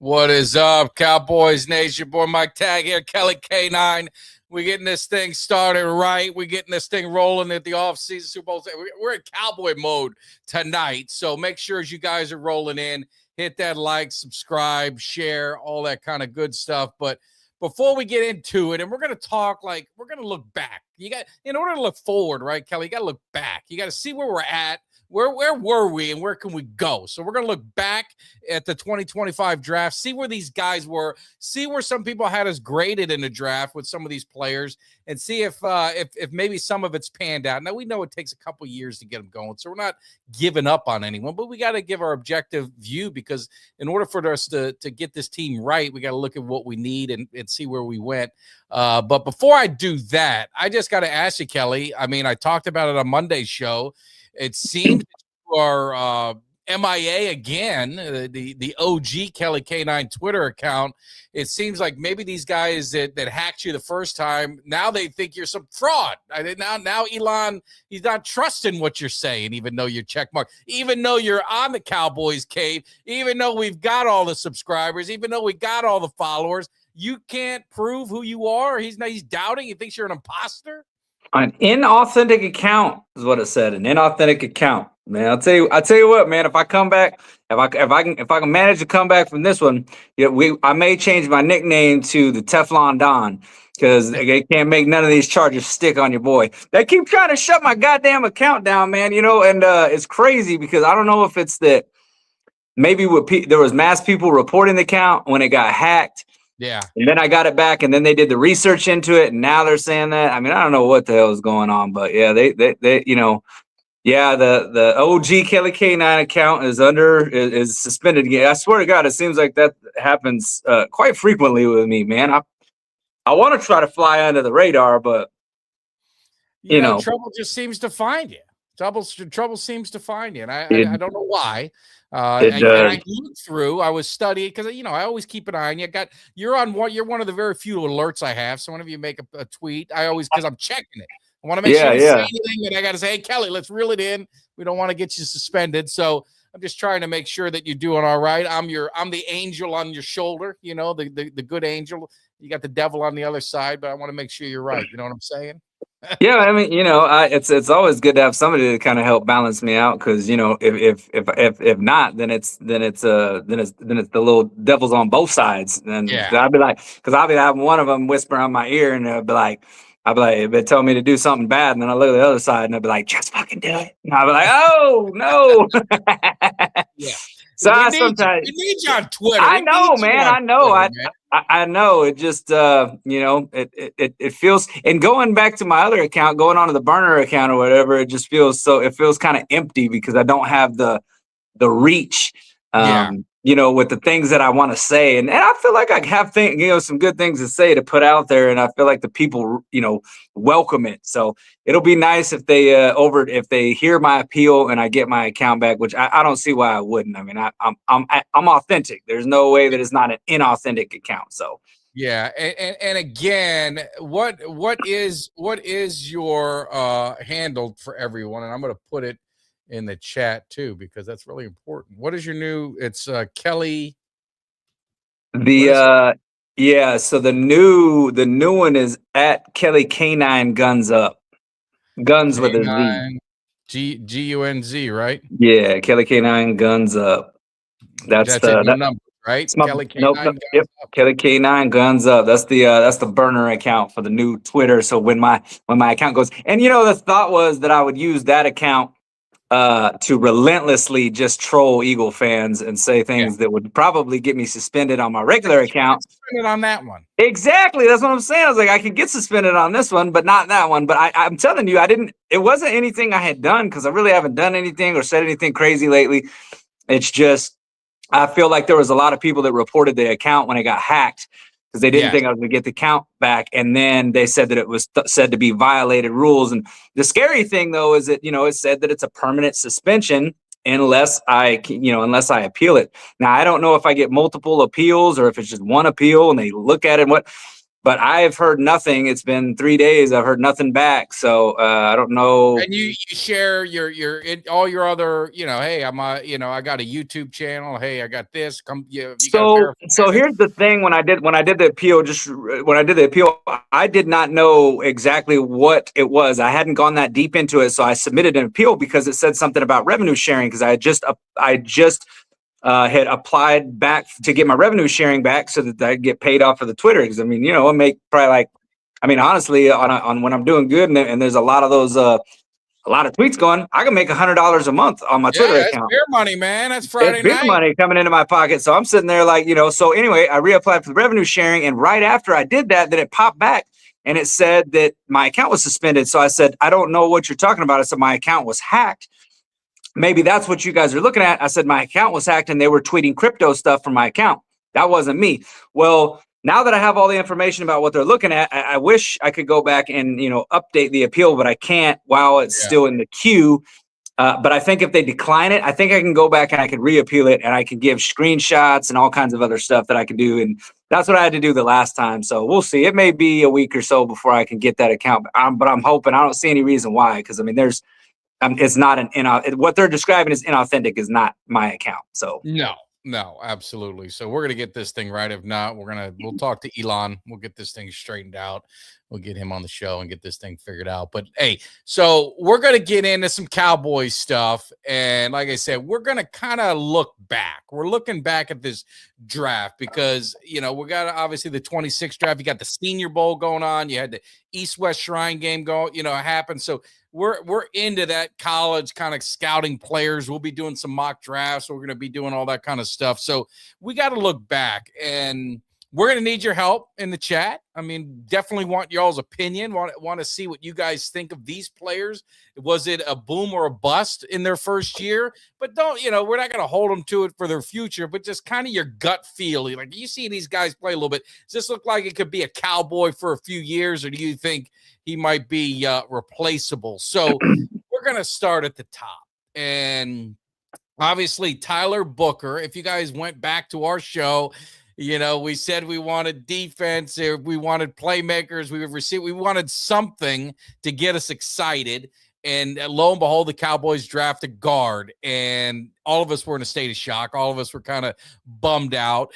What is up, Cowboys Nation? Boy, Mike Tag here, Kelly K9. We're getting this thing started right. We're getting this thing rolling at the offseason Super Bowl. We're in cowboy mode tonight, so make sure as you guys are rolling in, hit that like, subscribe, share, all that kind of good stuff. But before we get into it, and we're going to talk we're going to look back. In order to look forward, right, Kelly, you got to look back. You got to see where we're at. Where were we and where can we go? So we're going to look back at the 2025 draft, see where these guys were, see where some people had us graded in the draft with some of these players, and see if maybe some of it's panned out. Now, we know it takes a couple years to get them going, so we're not giving up on anyone, but we got to give our objective view because in order for us to get this team right, we got to look at what we need and see where we went. But before I do that, I just got to ask you, Kelly. I mean, I talked about it on Monday's show. It seems you are MIA again, the OG Kelly K9 Twitter account. It seems like maybe these guys that hacked you the first time, now they think you're some fraud. Now Elon, he's not trusting what you're saying, even though you're checkmark, even though you're on the Cowboys cave, even though we've got all the subscribers, even though we got all the followers, you can't prove who you are. He's doubting. He thinks you're an imposter. An inauthentic account is what it said. An inauthentic account, man. I'll tell you what, man. If I come back, if I can manage to come back from this one, I may change my nickname to the Teflon Don because they can't make none of these charges stick on your boy. They keep trying to shut my goddamn account down, man. And it's crazy because I don't know if it's that maybe there was mass people reporting the account when it got hacked. Yeah. And then I got it back, and then they did the research into it, and now they're saying that. I mean, I don't know what the hell is going on, but yeah, the OG Kelly K9 account is suspended again. I swear to God, it seems like that happens quite frequently with me, man. I want to try to fly under the radar, but trouble just seems to find you. Trouble seems to find you, and I don't know why. I looked through. I was studying because I always keep an eye on you. You're one of the very few alerts I have. So whenever you make a tweet, because I'm checking it. I want to make sure you say anything, and I got to say, hey, Kelly, let's reel it in. We don't want to get you suspended, so I'm just trying to make sure that you're doing all right. I'm the angel on your shoulder, the good angel. You got the devil on the other side, but I want to make sure you're right. You know what I'm saying? Yeah, I mean, it's always good to have somebody to kind of help balance me out because if not, then it's the little devils on both sides. And I'd be like, because I'll be having one of them whisper on my ear, and I'll be like, they tell me to do something bad, and then I look at the other side, and I'll be like, just fucking do it. And I'll be like, oh no. Yeah. So we need you on Twitter. I know, man. I know. I know. It just, it feels. And going back to my other account, going on to the burner account or whatever, it just feels It feels kind of empty because I don't have the reach. With the things that I want to say, and I feel like I have some good things to say to put out there, and I feel like the people, welcome it. So it'll be nice if they hear my appeal and I get my account back, which I don't see why I wouldn't. I mean, I'm authentic. There's no way that it's not an inauthentic account. So yeah, and again, what is your handle for everyone? And I'm going to put it in the chat too, because that's really important. What is your new? It's Kelly. So the new one is at Kelly K9 Guns Up. Guns with a Z. Gunz, right? Yeah, Kelly K9 Guns Up. That's the number, right? Kelly K9 Yep, Kelly K9 Guns Up. That's the burner account for the new Twitter. So when my account goes, and the thought was that I would use that account to relentlessly just troll Eagle fans and say things that would probably get me suspended on my regular account. Suspended on that one. Exactly. That's what I'm saying. I was like, I could get suspended on this one, but not that one. But I'm telling you, it wasn't anything I had done because I really haven't done anything or said anything crazy lately. It's just, I feel like there was a lot of people that reported the account when it got hacked because they didn't think I was going to get the count back. And then they said that it was said to be violated rules. And the scary thing, though, is that, it said that it's a permanent suspension unless I appeal it. Now, I don't know if I get multiple appeals or if it's just one appeal and they look at it. but I've heard nothing. It's been 3 days. I've heard nothing back. So I don't know. And you share all your other, hey, I got a YouTube channel. Hey, I got this. Come, you got to verify. So here's the thing: when I did the appeal, I did not know exactly what it was. I hadn't gone that deep into it, so I submitted an appeal because it said something about revenue sharing. Because I just had applied back to get my revenue sharing back so that I'd get paid off for the Twitter. Because I mean, I make probably honestly, on when I'm doing good and there's a lot of those a lot of tweets going, I can make $100 a month on my Twitter account. Beer money, man. That's Friday night. Beer money coming into my pocket. So I'm sitting there so anyway, I reapplied for the revenue sharing. And right after I did that, then it popped back and it said that my account was suspended. So I said, I don't know what you're talking about. I said, my account was hacked. Maybe that's what you guys are looking at. I said, my account was hacked and they were tweeting crypto stuff from my account. That wasn't me. Well, now that I have all the information about what they're looking at, I wish I could go back and, update the appeal, but I can't while it's still in the queue. But I think if they decline it, I think I can go back and I can reappeal it and I can give screenshots and all kinds of other stuff that I can do. And that's what I had to do the last time. So we'll see. It may be a week or so before I can get that account. But I'm hoping. I don't see any reason why, because I mean, it's not what they're describing as inauthentic is not my account. So No, absolutely. So we're going to get this thing right. If not, we'll talk to Elon. We'll get this thing straightened out. We'll get him on the show and get this thing figured out. But hey, so we're going to get into some Cowboys stuff. And like I said, we're going to kind of look back. We're looking back at this draft because, we got obviously the 26th draft. You got the Senior Bowl going on. You had the East-West Shrine game happen. So we're into that college kind of scouting players. We'll be doing some mock drafts. We're going to be doing all that kind of stuff. So we got to look back, and we're going to need your help in the chat. I mean, definitely want y'all's opinion. Want to see what you guys think of these players. Was it a boom or a bust in their first year? But we're not going to hold them to it for their future, but just kind of your gut feeling. Like, you see these guys play a little bit. Does this look like it could be a Cowboy for a few years, or do you think he might be replaceable? So we're going to start at the top. And obviously, Tyler Booker, if you guys went back to our show, we said we wanted defense, we wanted playmakers, we wanted something to get us excited. And lo and behold, the Cowboys drafted guard, and all of us were in a state of shock. All of us were kind of bummed out.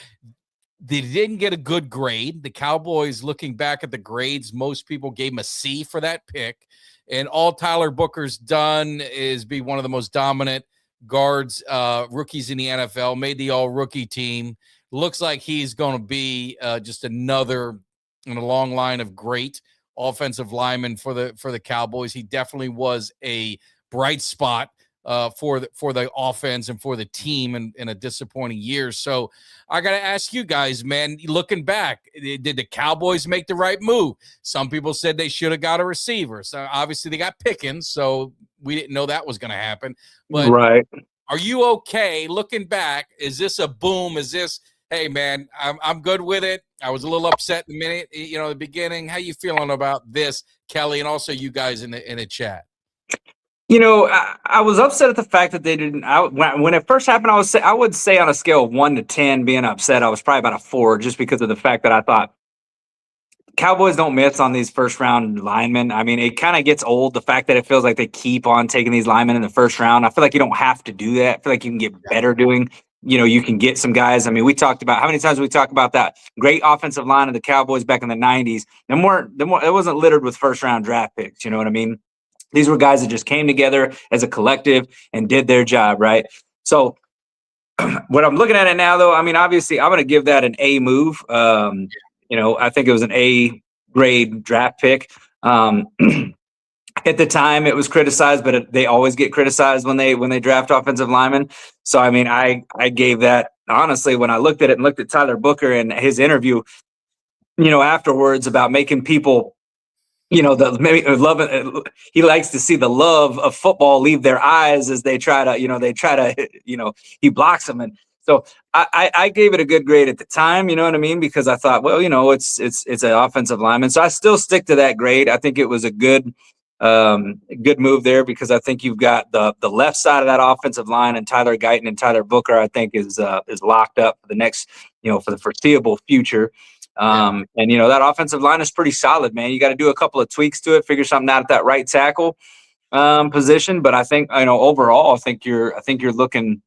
They didn't get a good grade. The Cowboys, looking back at the grades, most people gave him a C for that pick. And all Tyler Booker's done is be one of the most dominant guards, rookies in the NFL, made the all-rookie team. Looks like he's going to be just another in a long line of great offensive linemen for the Cowboys. He definitely was a bright spot for the offense and for the team in a disappointing year. So I got to ask you guys, man, looking back, did the Cowboys make the right move? Some people said they should have got a receiver. So obviously they got Pickens, so we didn't know that was going to happen. But right. Are you okay looking back? Is this a boom? Is this, hey man, I'm good with it? I was a little upset in the minute, the beginning. How you feeling about this, Kelly, and also you guys in the chat? I was upset at the fact that they didn't. When it first happened, I would say on a scale of 1 to 10, being upset, I was probably about a 4, just because of the fact that I thought Cowboys don't miss on these first round linemen. I mean, it kind of gets old, the fact that it feels like they keep on taking these linemen in the first round. I feel like you don't have to do that. I feel like you can get better doing. You can get some guys. I mean, we talked about how many times we talked about that great offensive line of the Cowboys back in the 90s. It wasn't littered with first round draft picks. You know what I mean? These were guys that just came together as a collective and did their job, right? So what I'm looking at it now, though, I mean, obviously, I'm going to give that an A move. I think it was an A grade draft pick. At the time, it was criticized, but they always get criticized when they draft offensive linemen. So, I mean, I gave that, honestly, when I looked at it and looked at Tyler Booker and his interview, afterwards about making people, he likes to see the love of football leave their eyes as they try to, he blocks them. And so I gave it a good grade at the time, you know what I mean? Because I thought, well, it's an offensive lineman. So I still stick to that grade. I think it was a good move there, because I think you've got the left side of that offensive line, and Tyler Guyton and Tyler Booker, I think is locked up for the next, for the foreseeable future. And, you know, that offensive line is pretty solid, man. You got to do a couple of tweaks to it, figure something out at that right tackle position. But I think, you know, overall, I think you're looking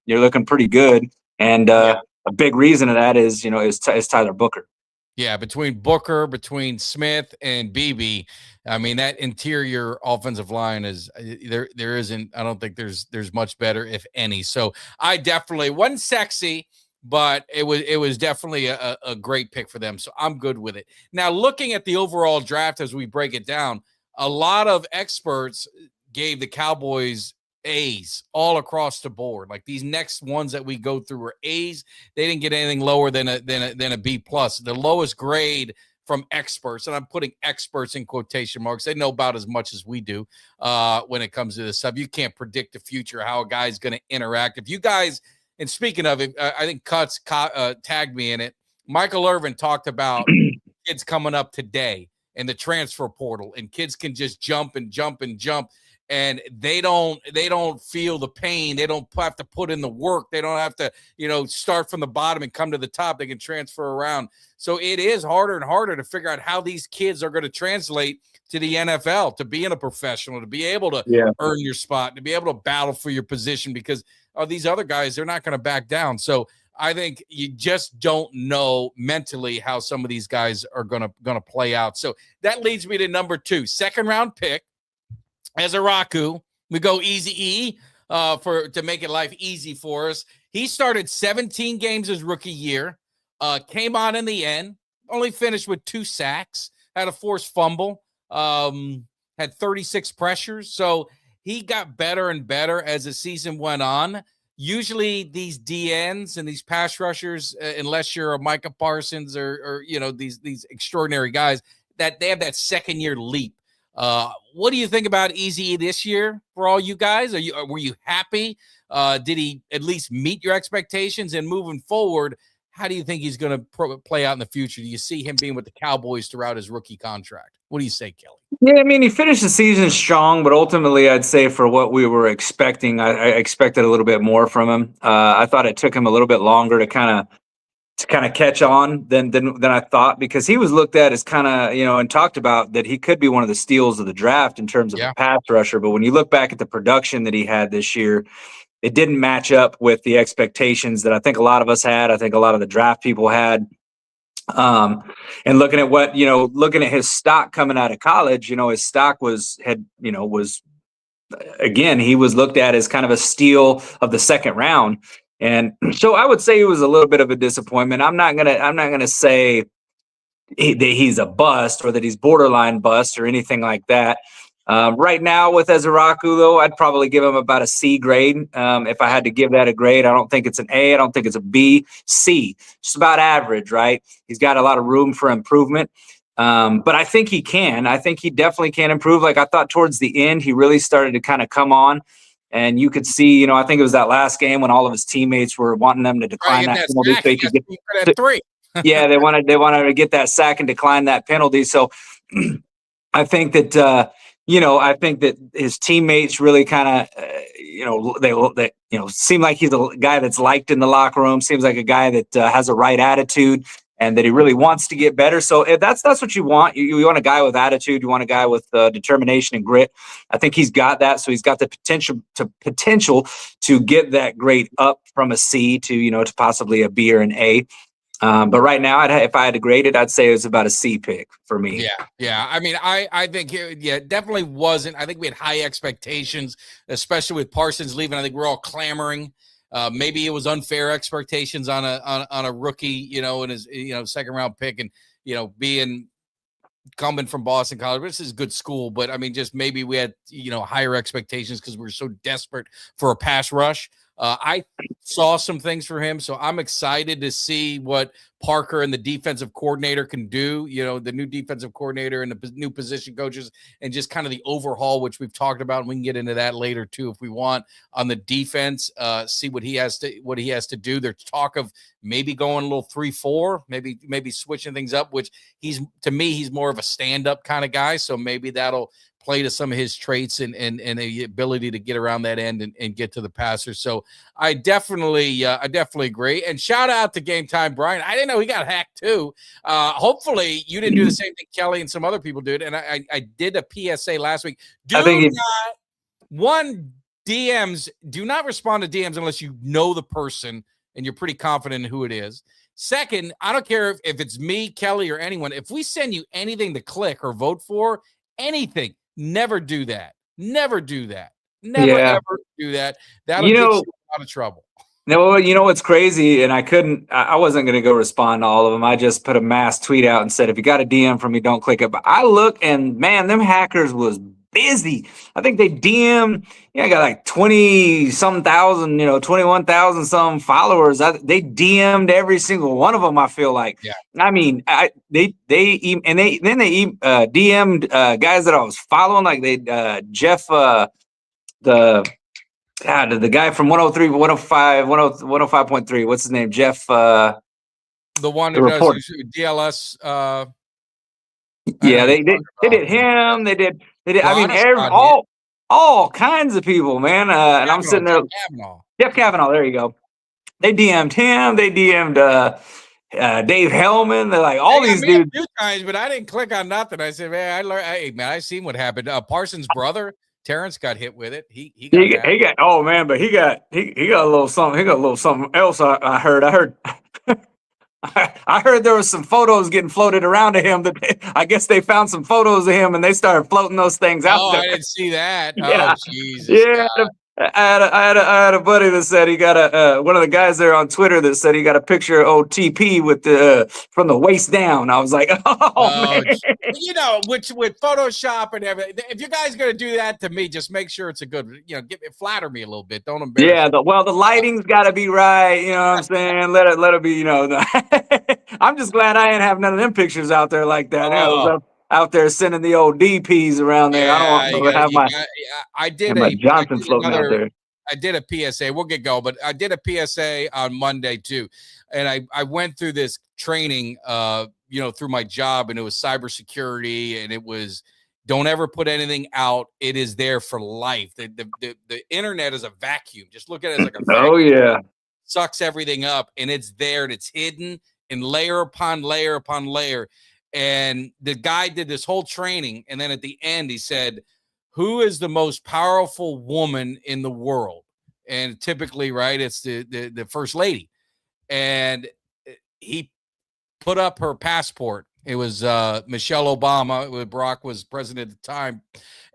pretty good. And a big reason of that is, you know, is Tyler Booker. Yeah, between Smith and Beebe, I mean, that interior offensive line is there isn't, I don't think there's much better, if any. So I definitely wasn't sexy, but it was definitely a great pick for them. So I'm good with it. Now, looking at the overall draft as we break it down, a lot of experts gave the Cowboys A's all across the board. Like these next ones that we go through are A's. They didn't get anything lower than a B plus. The lowest grade from experts, and I'm putting experts in quotation marks. They know about as much as we do when it comes to this stuff. You can't predict the future, how a guy's going to interact. If you guys, and speaking of it, I think Cuts tagged me in it. Michael Irvin talked about kids coming up today in the transfer portal, and kids can just jump and jump and jump. And they don't feel the pain. They don't have to put in the work. They don't have to, you know, start from the bottom and come to the top. They can transfer around. So it is harder and harder to figure out how these kids are going to translate to the NFL, to being a professional, to be able to earn your spot, to be able to battle for your position, because these other guys, they're not going to back down. So I think you just don't know mentally how some of these guys are going to play out. So that leads me to number 2, second round pick. As a Raku, we go Easy E to make it life easy for us. He started 17 games his rookie year, came on in the end, only finished with 2 sacks, had a forced fumble, had 36 pressures. So he got better and better as the season went on. Usually these DNs and these pass rushers, unless you're a Micah Parsons or you know, these extraordinary guys, that they have that second year leap. What do you think about Easy this year for all you guys? Were you happy? Did he at least meet your expectations? And moving forward, how do you think he's going to play out in the future? Do you see him being with the Cowboys throughout his rookie contract? What do you say, Kelly? Yeah, I mean, he finished the season strong, but ultimately, I'd say for what we were expecting, I expected a little bit more from him. I thought it took him a little bit longer to kind of catch on than I thought, because he was looked at as kind of, you know, and talked about that he could be one of the steals of the draft in terms of a pass rusher. But when you look back at the production that he had this year, it didn't match up with the expectations that I think a lot of us had. I think a lot of the draft people had. And looking at his stock coming out of college, you know, his stock was again, he was looked at as kind of a steal of the second round. And so I would say it was a little bit of a disappointment. I'm not gonna say that he's a bust or that he's borderline bust or anything like that. Right now with Ezeraku, though, I'd probably give him about a C grade. If I had to give that a grade, I don't think it's an A. I don't think it's a B. C, just about average, right? He's got a lot of room for improvement. But I think he can. I think he definitely can improve. Like I thought towards the end, he really started to kind of come on. And you could see, you know, I think it was that last game when all of his teammates were wanting them to decline that penalty. So he could get 3. Yeah, they wanted to get that sack and decline that penalty. So I think that I think that his teammates really kind of they seem like he's a guy that's liked in the locker room. Seems like a guy that has a right attitude and that he really wants to get better. So if that's what you want. You want a guy with attitude. You want a guy with determination and grit. I think he's got that. So he's got the potential to get that grade up from a C to possibly a B or an A. But right now, if I had to grade it, I'd say it was about a C pick for me. Yeah. I mean, I think it definitely wasn't. I think we had high expectations, especially with Parsons leaving. I think we're all clamoring. Maybe it was unfair expectations on a rookie, in his second round pick, and being coming from Boston College, which is a good school, but I mean, just maybe we had higher expectations because we were so desperate for a pass rush. I saw some things for him, so I'm excited to see what Parker and the defensive coordinator can do, the new defensive coordinator and the new position coaches, and just kind of the overhaul, which we've talked about, and we can get into that later too if we want, on the defense, see what he has to do. There's talk of maybe going a little 3-4, maybe switching things up, which he's more of a stand-up kind of guy, so maybe that'll play to some of his traits and the ability to get around that end and get to the passer. So I definitely agree. And shout out to Game Time Brian. I didn't know he got hacked too. Hopefully you didn't do the same thing Kelly and some other people did. And I did a PSA last week. DMs, do not respond to DMs unless you know the person and you're pretty confident in who it is. Second, I don't care if it's me, Kelly, or anyone. If we send you anything to click or vote for, anything, never do that. Never do that. Never, ever do that. That'll get you out of trouble. No, you know what's crazy? And I wasn't going to go respond to all of them. I just put a mass tweet out and said, if you got a DM from me, don't click it. But I look and, man, them hackers was busy. I think they DM'd, I got like 20-some thousand, 21,000 some followers. They DM'd every single one of them, I feel like. Yeah. I mean, they DM'd guys that I was following, like Jeff, the guy from 103, 105, 105.3. What's his name? Jeff. The one who does DLS. They did him. They did. I mean, all kinds of people, man. And I'm sitting there. Jeff Kavanaugh. There you go. They DM'd him. They DM'd Dave Hellman. They're like all these dudes. A few times, but I didn't click on nothing. I said, man, I seen what happened. Parsons' brother Terrence got hit with it. He got. Oh man, but he got a little something. He got a little something else. I heard. I heard there was some photos getting floated around to him. I guess they found some photos of him and they started floating those things out there. I didn't see that. Yeah. Oh, Jesus. Yeah. I had a buddy that said he got one of the guys there on Twitter that said he got a picture of OTP with from the waist down. I was like, man. With Photoshop and everything. If you guys gonna do that to me, just make sure it's a good. Flatter me a little bit. Don't embarrass. Yeah, the lighting's got to be right. You know what I'm saying? Let it be. I'm just glad I ain't have none of them pictures out there like that. I was out there sending the old DPs around there. I don't want to have my Johnson floating out there. I did a PSA. We'll get going, but I did a PSA on Monday too, and I went through this training, through my job, and it was cybersecurity, and it was don't ever put anything out. It is there for life. The internet is a vacuum. Just look at it as like a vacuum. Oh yeah, sucks everything up, and it's there, and it's hidden in layer upon layer upon layer. And the guy did this whole training, and then at the end he said, who is the most powerful woman in the world? And typically, right, it's the first lady. And he put up her passport. It was Michelle Obama. Barack was president at the time.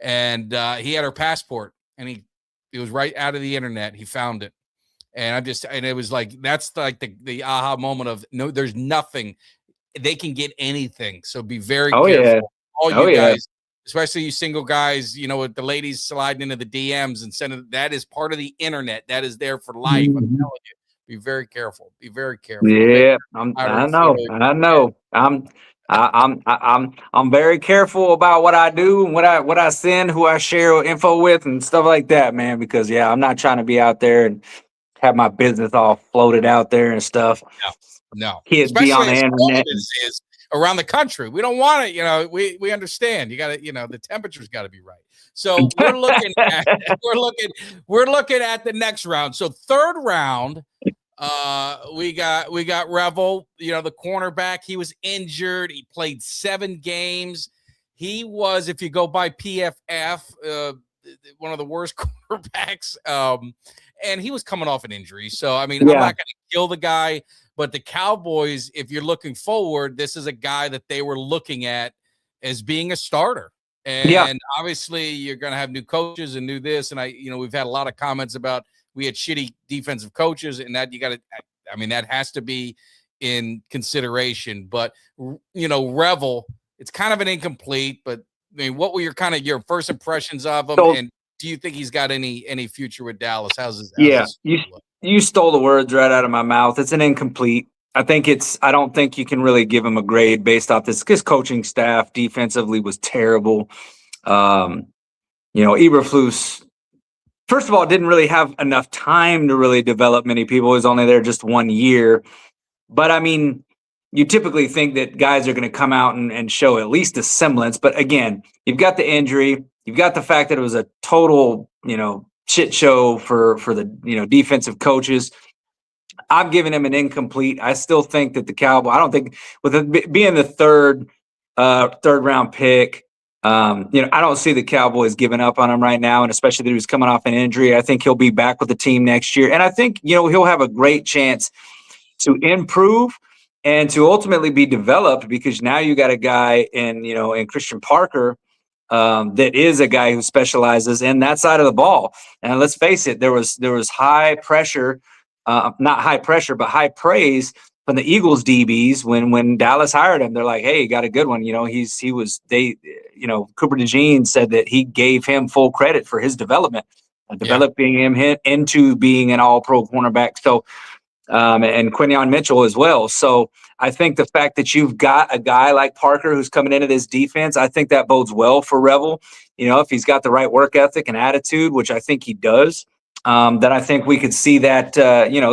And he had her passport, and it was right out of the internet. He found it. And it was like, that's like the aha moment of, no, there's nothing. They can get anything. So be very careful. Yeah. All you guys, especially you single guys, with the ladies sliding into the DMs and sending, that is part of the internet. That is there for life. I'm telling you, be very careful. Be very careful. Yeah, I know. I'm very careful about what I do and what I send, who I share info with and stuff like that, man, because I'm not trying to be out there and have my business all floated out there and stuff. No. Kids be on the internet. Is around the country. We don't want it. We understand. You got to, the temperature's got to be right. So we're looking at the next round. So third round, we got Revel, the cornerback. He was injured. He played 7 games. He was, if you go by PFF, one of the worst quarterbacks. And he was coming off an injury. So, I'm not going to kill the guy. But the Cowboys, if you're looking forward, this is a guy that they were looking at as being a starter. And obviously you're going to have new coaches and new this. And we've had a lot of comments about we had shitty defensive coaches, and that that has to be in consideration. But, Revel, it's kind of an incomplete, but what were your first impressions of him? And do you think he's got any future with Dallas? How's his You stole the words right out of my mouth. It's an incomplete. I don't think you can really give him a grade based off this. His coaching staff defensively was terrible. Eberflus, first of all, didn't really have enough time to really develop many people. He was only there just 1 year. But you typically think that guys are going to come out and show at least a semblance. But again, you've got the injury. You've got the fact that it was a total, shit show for the, defensive coaches. I'm giving him an incomplete. I still think that the Cowboys, I don't think with it being the third round pick, I don't see the Cowboys giving up on him right now. And especially that he was coming off an injury. I think he'll be back with the team next year. And I think, he'll have a great chance to improve and to ultimately be developed, because now you got a guy in Christian Parker, that is a guy who specializes in that side of the ball. And let's face it, there was high pressure, not high pressure, but high praise from the Eagles DBs when Dallas hired him. They're like, hey, you got a good one. Cooper DeJean said that he gave him full credit for his development, developing him into being an all-pro cornerback. So, and Quinyon Mitchell as well. So I think the fact that you've got a guy like Parker who's coming into this defense, I think that bodes well for Revel. If he's got the right work ethic and attitude, which I think he does, then I think we could see that,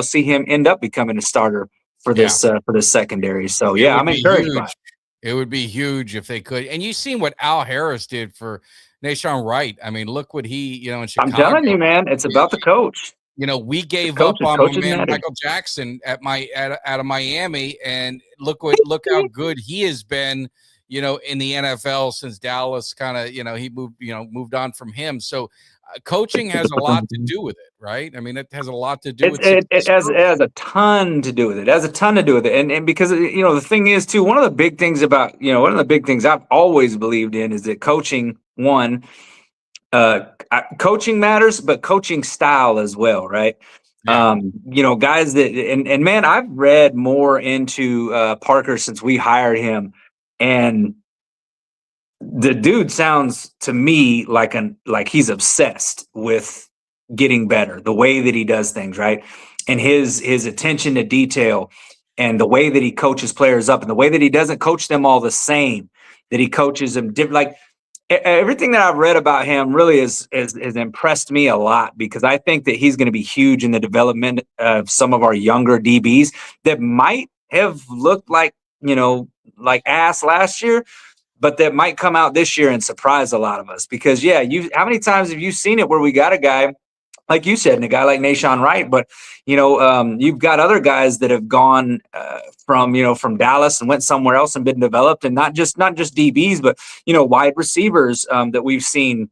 see him end up becoming a starter for this secondary. So I'm encouraged by it. It would be huge if they could. And you've seen what Al Harris did for Nahshon Wright. I mean, look what he, in Chicago. I'm telling you, man, it's about the coach. We gave up on my man Michael Jackson out of Miami, and look how good he has been, in the NFL since Dallas kind of, he moved on from him. So coaching has a lot to do with it, right? I mean, it has a lot to do with it. It has a ton to do with it. It has a ton to do with it. And because, the thing is, too, one of the big things I've always believed in is that coaching, coaching matters, but coaching style as well, right? Yeah. Guys that and man, I've read more into Parker since we hired him, and the dude sounds to me like he's obsessed with getting better, the way that he does things, right? And his attention to detail, and the way that he coaches players up, and the way that he doesn't coach them all the same, that he coaches them different. Like, everything that I've read about him really has impressed me a lot, because I think that he's going to be huge in the development of some of our younger DBs that might have looked like ass last year, but that might come out this year and surprise a lot of us. Because how many times have you seen it where we got a guy, like you said, and a guy like Nahshon Wright, but you've got other guys that have gone from Dallas and went somewhere else and been developed, and not just DBs, but wide receivers that we've seen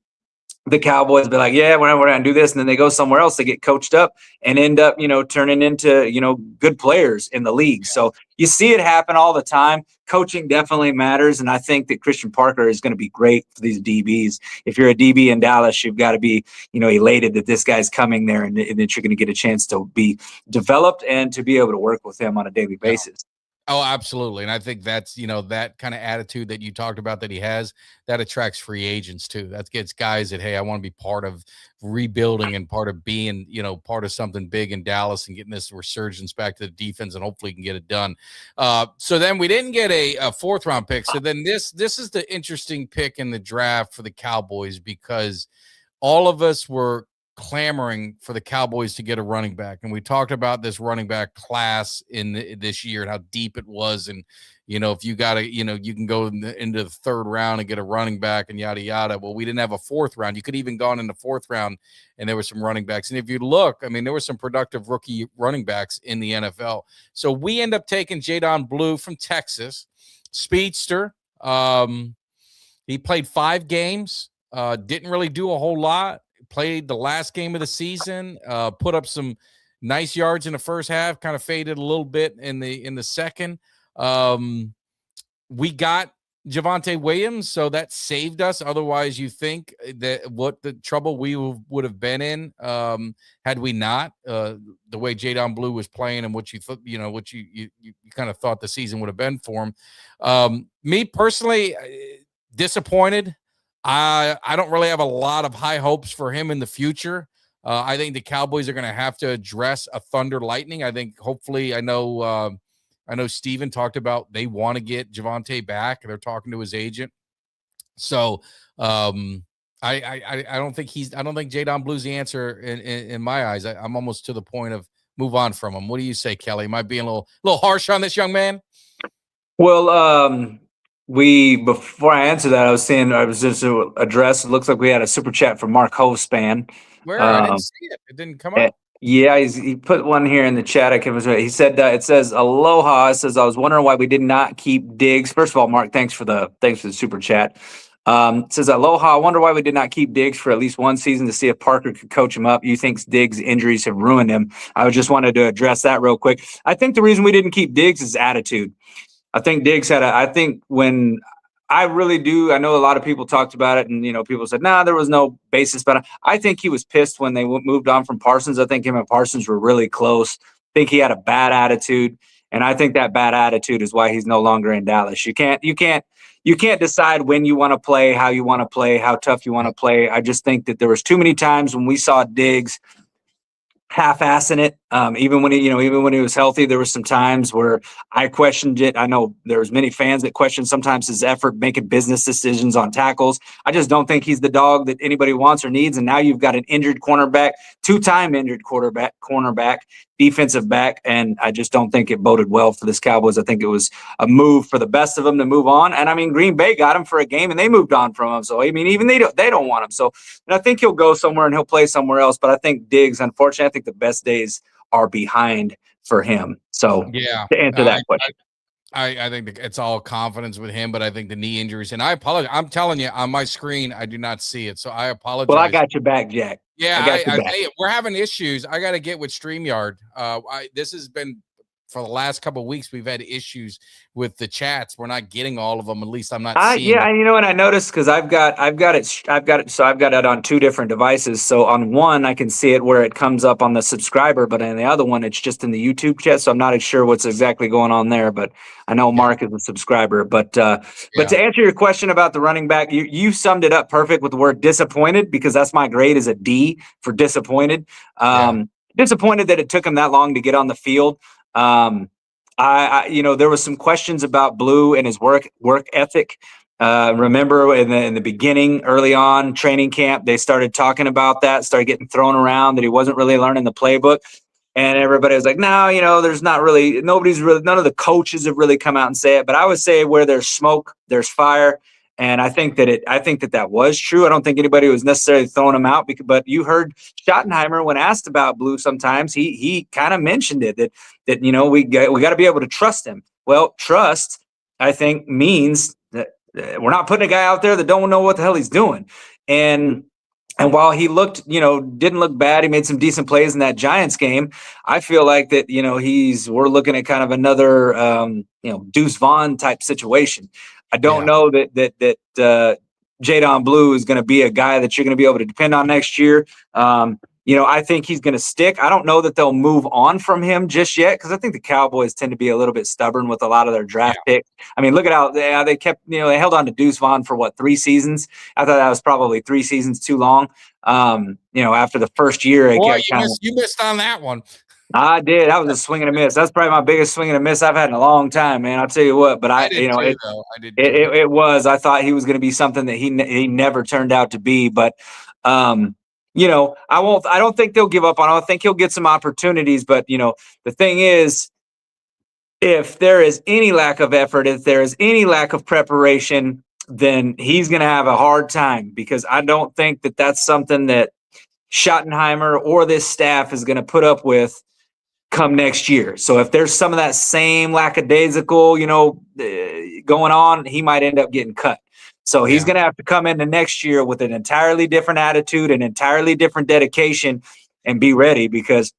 the Cowboys be like, yeah, we're going to do this, and then they go somewhere else, they get coached up and end up turning into good players in the league. So you see it happen all the time. Coaching definitely matters, and I think that Christian Parker is going to be great for these DBs. If you're a DB in Dallas, you've got to be elated that this guy's coming there, and that you're going to get a chance to be developed and to be able to work with him on a daily basis. Oh, absolutely. And I think that's, that kind of attitude that you talked about that he has, that attracts free agents too. That gets guys that, hey, I want to be part of rebuilding and part of being, part of something big in Dallas and getting this resurgence back to the defense, and hopefully can get it done. So then we didn't get a fourth round pick. So then this is the interesting pick in the draft for the Cowboys, because all of us were clamoring for the Cowboys to get a running back. And we talked about this running back class in this year and how deep it was. And, if you got to, you can go into the third round and get a running back and yada, yada. Well, we didn't have a fourth round. You could even gone in the fourth round and there were some running backs. And if you look, I mean, there were some productive rookie running backs in the NFL. So we end up taking Jadon Blue from Texas, speedster. He played 5 games, didn't really do a whole lot. Played the last game of the season, put up some nice yards in the first half, kind of faded a little bit in the second. We got Javonte Williams, so that saved us. Otherwise, you think that what the trouble we would have been in had we not, the way Jadon Blue was playing and what you thought, what you kind of thought the season would have been for him. Me personally, disappointed. I don't really have a lot of high hopes for him in the future. I think the Cowboys are going to have to address a Thunder Lightning. I think hopefully, I know Steven talked about they want to get Javonte back. They're talking to his agent. So I don't think Jadon Blue's the answer in my eyes. I'm almost to the point of move on from him. What do you say, Kelly? Am I being a little harsh on this young man? Well, before I answer that, I was just to address. It looks like we had a super chat from Mark Hospan. Where? I didn't see it. It didn't come up. Yeah, he put one here in the chat. He said it says aloha. It says I was wondering why we did not keep Diggs. First of all, Mark, thanks for the super chat. It says aloha. I wonder why we did not keep Diggs for at least one season to see if Parker could coach him up. You think Diggs' injuries have ruined him? I just wanted to address that real quick. I think the reason we didn't keep Diggs is attitude. I think Diggs I think when I really do. I know a lot of people talked about it, and people said, "Nah, there was no basis." But I think he was pissed when they moved on from Parsons. I think him and Parsons were really close. I think he had a bad attitude, and I think that bad attitude is why he's no longer in Dallas. You can't decide when you want to play, how you want to play, how tough you want to play. I just think that there was too many times when we saw Diggs half-assing it. Even when he was healthy, there were some times where I questioned it. I know there was many fans that questioned sometimes his effort making business decisions on tackles. I just don't think he's the dog that anybody wants or needs. And now you've got an injured cornerback, two-time injured cornerback, defensive back, and I just don't think it boded well for this Cowboys. I think it was a move for the best of them to move on. And I mean, Green Bay got him for a game, and they moved on from him. So I mean, even they don't want him. So, and I think he'll go somewhere and he'll play somewhere else. But I think Diggs, unfortunately, I think the best days are behind for him. So yeah, to answer that question. I think it's all confidence with him, but I think the knee injuries, and I apologize. I'm telling you, on my screen, I do not see it, so I apologize. Well, I got your back, Jack. Yeah, we're having issues. I got to get with StreamYard. This has been for the last couple of weeks. We've had issues with the chats. We're not getting all of them. At least I'm not seeing. Yeah, and I noticed because I've got it. So I've got it on two different devices. So on one, I can see it where it comes up on the subscriber, but on the other one, it's just in the YouTube chat. So I'm not sure what's exactly going on there. But I know Mark is a subscriber. But to answer your question about the running back, you summed it up perfect with the word disappointed, because that's my grade is a D for disappointed. Disappointed that it took him that long to get on the field. There was some questions about Blue and his work ethic. Remember in the beginning, early on training camp, they started talking about that, started getting thrown around that he wasn't really learning the playbook. And everybody was like, no, there's not really, none of the coaches have really come out and say it. But I would say where there's smoke, there's fire. And I think that was true. I don't think anybody was necessarily throwing him out, but you heard Schottenheimer when asked about Blue. Sometimes he kind of mentioned it that we got to be able to trust him. Well, trust, I think, means that we're not putting a guy out there that don't know what the hell he's doing. And while he didn't look bad, he made some decent plays in that Giants game. I feel like that we're looking at kind of another Deuce Vaughn type situation. I don't know that Jadon Blue is going to be a guy that you're going to be able to depend on next year. I think he's going to stick. I don't know that they'll move on from him just yet, because I think the Cowboys tend to be a little bit stubborn with a lot of their draft picks. I mean, look at how they kept, they held on to Deuce Vaughn for 3 seasons. I thought that was probably 3 seasons too long. After the first year, you missed on that one. I did. That was a swing and a miss. That's probably my biggest swing and a miss I've had in a long time, man. I'll tell you what. But it was. I thought he was going to be something that he never turned out to be. But I don't think they'll give up on him. I think he'll get some opportunities. But the thing is, if there is any lack of effort, if there is any lack of preparation, then he's going to have a hard time, because I don't think that that's something that Schottenheimer or this staff is going to put up with come next year. So if there's some of that same lackadaisical, going on, he might end up getting cut. So he's going to have to come into next year with an entirely different attitude, an entirely different dedication, and be ready, because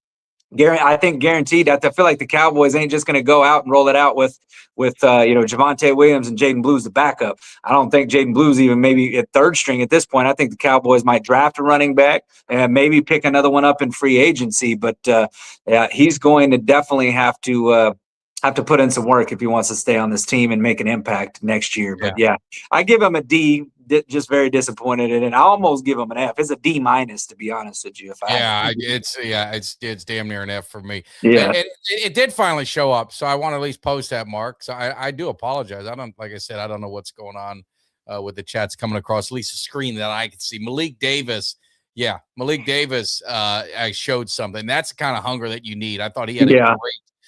I think guaranteed. I feel like the Cowboys ain't just going to go out and roll it out with Javonte Williams and Jaden Blue's the backup. I don't think Jaden Blue's even maybe at third string at this point. I think the Cowboys might draft a running back and maybe pick another one up in free agency. But he's going to definitely have to put in some work if he wants to stay on this team and make an impact next year. But I give him a D. Just very disappointed in it. I almost give him an F. It's a D- to be honest with you. It's damn near an F for me. Yeah, it did finally show up, so I want to at least post that, Mark. So I do apologize. Like I said, I don't know what's going on with the chats coming across at least a screen that I can see. Malik Davis, I showed something. That's the kind of hunger that you need. I thought he had a great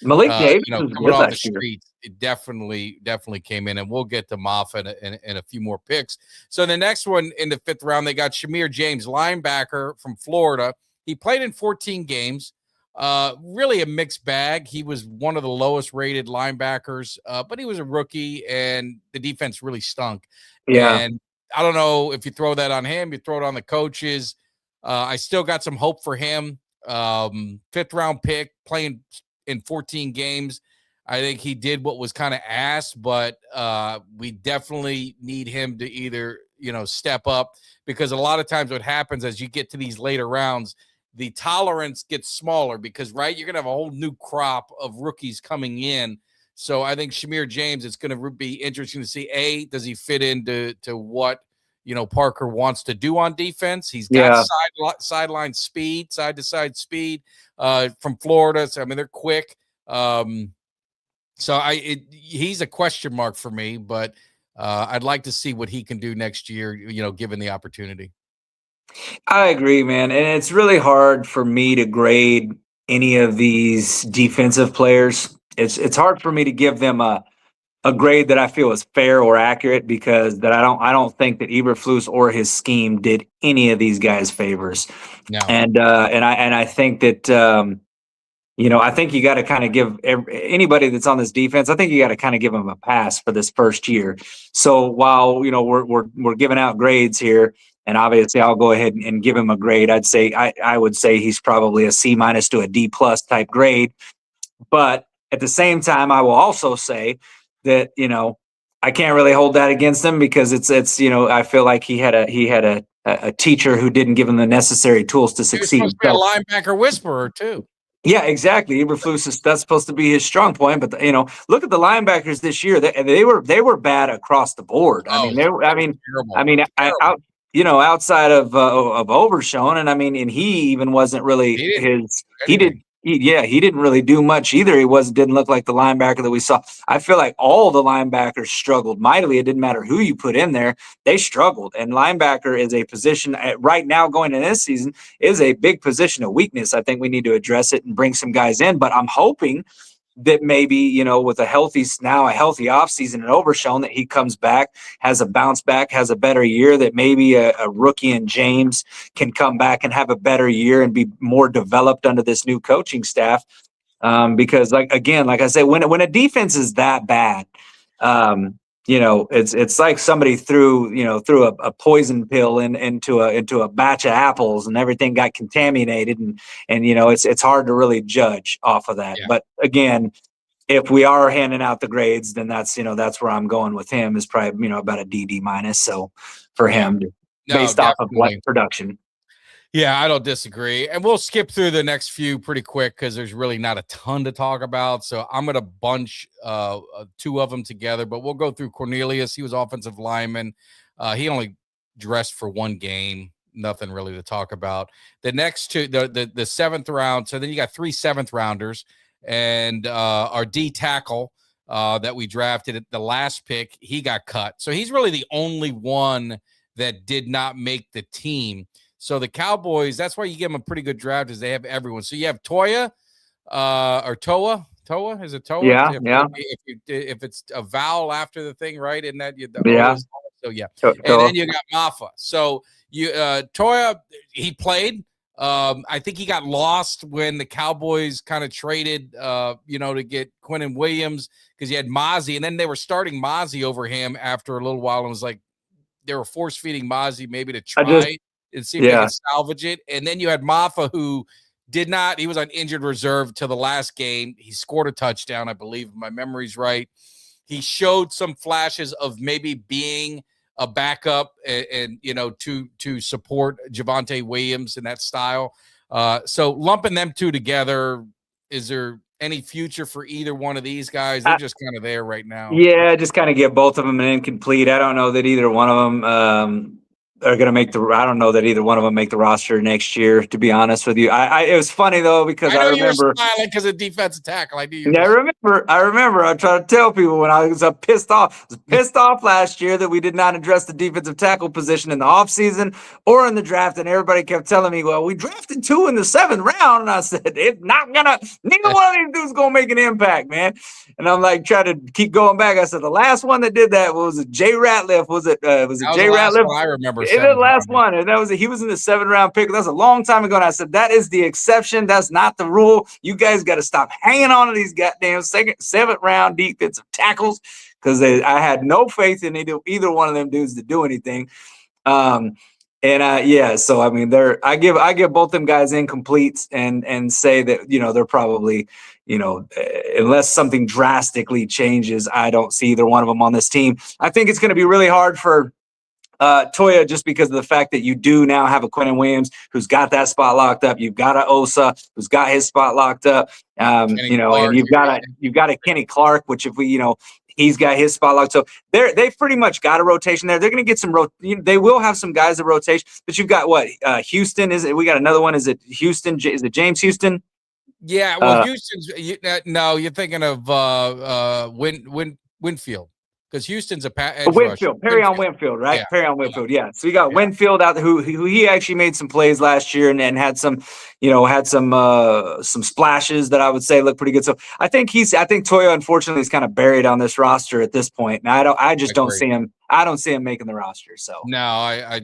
Malik Davis coming off the streets. it definitely came in, and we'll get to Moffa and a few more picks. So the next one in the 5th round, they got Shamir James, linebacker from Florida. He played in 14 games. Really a mixed bag. He was one of the lowest rated linebackers, but he was a rookie, and the defense really stunk. Yeah. And I don't know if you throw that on him, you throw it on the coaches. I still got some hope for him. 5th round pick, playing in 14 games. I think he did what was kind of asked, but we definitely need him to either, step up, because a lot of times what happens as you get to these later rounds, the tolerance gets smaller because, right, you're going to have a whole new crop of rookies coming in. So I think Shamir James, it's going to be interesting to see, does he fit into what, Parker wants to do on defense. He's got sideline speed, side-to-side speed from Florida. So, I mean, they're quick. So he's a question mark for me, but I'd like to see what he can do next year, given the opportunity. I agree, man. And it's really hard for me to grade any of these defensive players. It's hard for me to give them a grade that I feel is fair or accurate, because that I don't think that Eberflus or his scheme did any of these guys favors. No. And I think that I think you got to kind of give anybody that's on this defense, I think you got to kind of give them a pass for this first year. So while we're giving out grades here, and obviously I'll go ahead and give him a grade, I would say he's probably a C- to a D+ type grade. But at the same time, I will also say that I can't really hold that against him, because it's I feel like he had a teacher who didn't give him the necessary tools to succeed. He was supposed to be a linebacker whisperer too. Yeah, exactly. Eberflus that's supposed to be his strong point, but look at the linebackers this year. They were bad across the board. Outside of Overshown, and he even wasn't really he didn't really do much either. Didn't look like the linebacker that we saw. I feel like all the linebackers struggled mightily. It didn't matter who you put in there, they struggled. And linebacker is a position right now going in this season is a big position of weakness. I think we need to address it and bring some guys in, but I'm hoping that maybe, with a healthy offseason and Overshown, that he comes back, has a bounce back, has a better year, that maybe a rookie in James can come back and have a better year and be more developed under this new coaching staff. Because like I said, when a defense is that bad, it's like somebody threw a poison pill into a batch of apples, and everything got contaminated, and it's hard to really judge off of that. Yeah. But again, if we are handing out the grades, then that's where I'm going with him, is probably about a D-. So for him, based off of what production. Yeah, I don't disagree. And we'll skip through the next few pretty quick, because there's really not a ton to talk about. So I'm going to bunch 2 of them together, but we'll go through Cornelius. He was offensive lineman. He only dressed for 1 game. Nothing really to talk about. The next 2, the 7th round. So then you got 3 7th rounders, and our D tackle that we drafted at the last pick, he got cut. So he's really the only one that did not make the team. So the Cowboys, that's why you give them a pretty good draft, is they have everyone. So you have Toya or Toa. Toa? Is it Toa? Yeah, if it's a vowel after the thing, right? Isn't that So yeah. And then you got Moffa. So you Toya, he played. I think he got lost when the Cowboys kind of traded to get Quinnen Williams, because he had Mozzie, and then they were starting Mozzie over him after a little while, and was like they were force feeding Mozzie maybe to try and see if they could salvage it. And then you had Moffa, who did not. He was on injured reserve till the last game. He scored a touchdown, I believe, if my memory's right. He showed some flashes of maybe being a backup and to support Javonte Williams in that style. So lumping them 2 together, is there any future for either one of these guys? They're just kind of there right now. Yeah, just kind of give both of them an incomplete. I don't know that either one of them are going to make the. I don't know that either one of them make the roster next year. To be honest with you, it was funny though because I remember you're smiling because of defensive tackle. I do. Yeah, I remember. I tried to tell people when I was pissed off. I was pissed off last year that we did not address the defensive tackle position in the offseason or in the draft, and everybody kept telling me, "Well, we drafted 2 in the 7th round," and I said, "It's not gonna. Neither one of these dudes gonna make an impact, man." And I'm like trying to keep going back. I said the last one that did that was Jay Ratliff. Was it Jay Ratliff? I remember. It was the last one, and he was in the 7th round pick. That was a long time ago, and I said that is the exception. That's not the rule. You guys got to stop hanging on to these goddamn 7th round defensive tackles because I had no faith in either one of them dudes to do anything. So I mean, I give both them guys incompletes and say that they're probably unless something drastically changes, I don't see either one of them on this team. I think it's going to be really hard for Toya, just because of the fact that you do now have a Quentin Williams who's got that spot locked up. You've got a Osa who's got his spot locked up. And you've got a Kenny Clark, which he's got his spot locked. So they've pretty much got a rotation there. They're going to get some they will have some guys that rotation, but you've got Houston, is it? We got another one. Is it Houston? Is it James Houston? Yeah. Well, Houston's no, you're thinking of Winfield. Because Houston's a Winfield, Perry on Winfield, right? Yeah. Perry on Winfield, yeah. So you got Winfield out there who he actually made some plays last year and had some splashes that I would say look pretty good. So I think Toya unfortunately is kind of buried on this roster at this point. And I don't see him. I don't see him making the roster. So no, I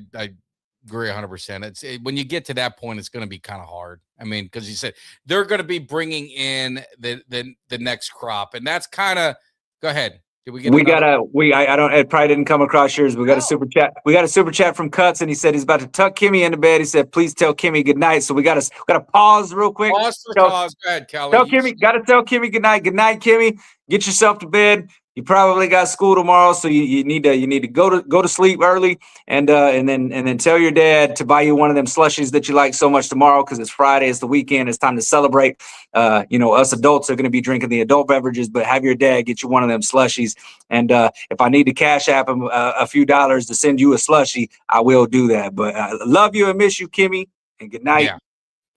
agree 100%. It's when you get to that point, it's going to be kind of hard. I mean, because you said they're going to be bringing in the next crop, and that's kind of go ahead. It probably didn't come across yours. We got a super chat. We got a super chat from Cuts, and he said he's about to tuck Kimmy into bed. He said, "Please tell Kimmy good night." So we got to pause real quick. Pause for cause. Go ahead, Kelly. Got to tell Kimmy good night. Good night, Kimmy. Get yourself to bed. You probably got school tomorrow, so you need to go to sleep early, and then tell your dad to buy you one of them slushies that you like so much tomorrow because it's Friday, it's the weekend, it's time to celebrate. Us adults are going to be drinking the adult beverages, but have your dad get you one of them slushies. And if I need to cash app him a few dollars to send you a slushie, I will do that. But I love you and miss you, Kimmy, and good night. Yeah.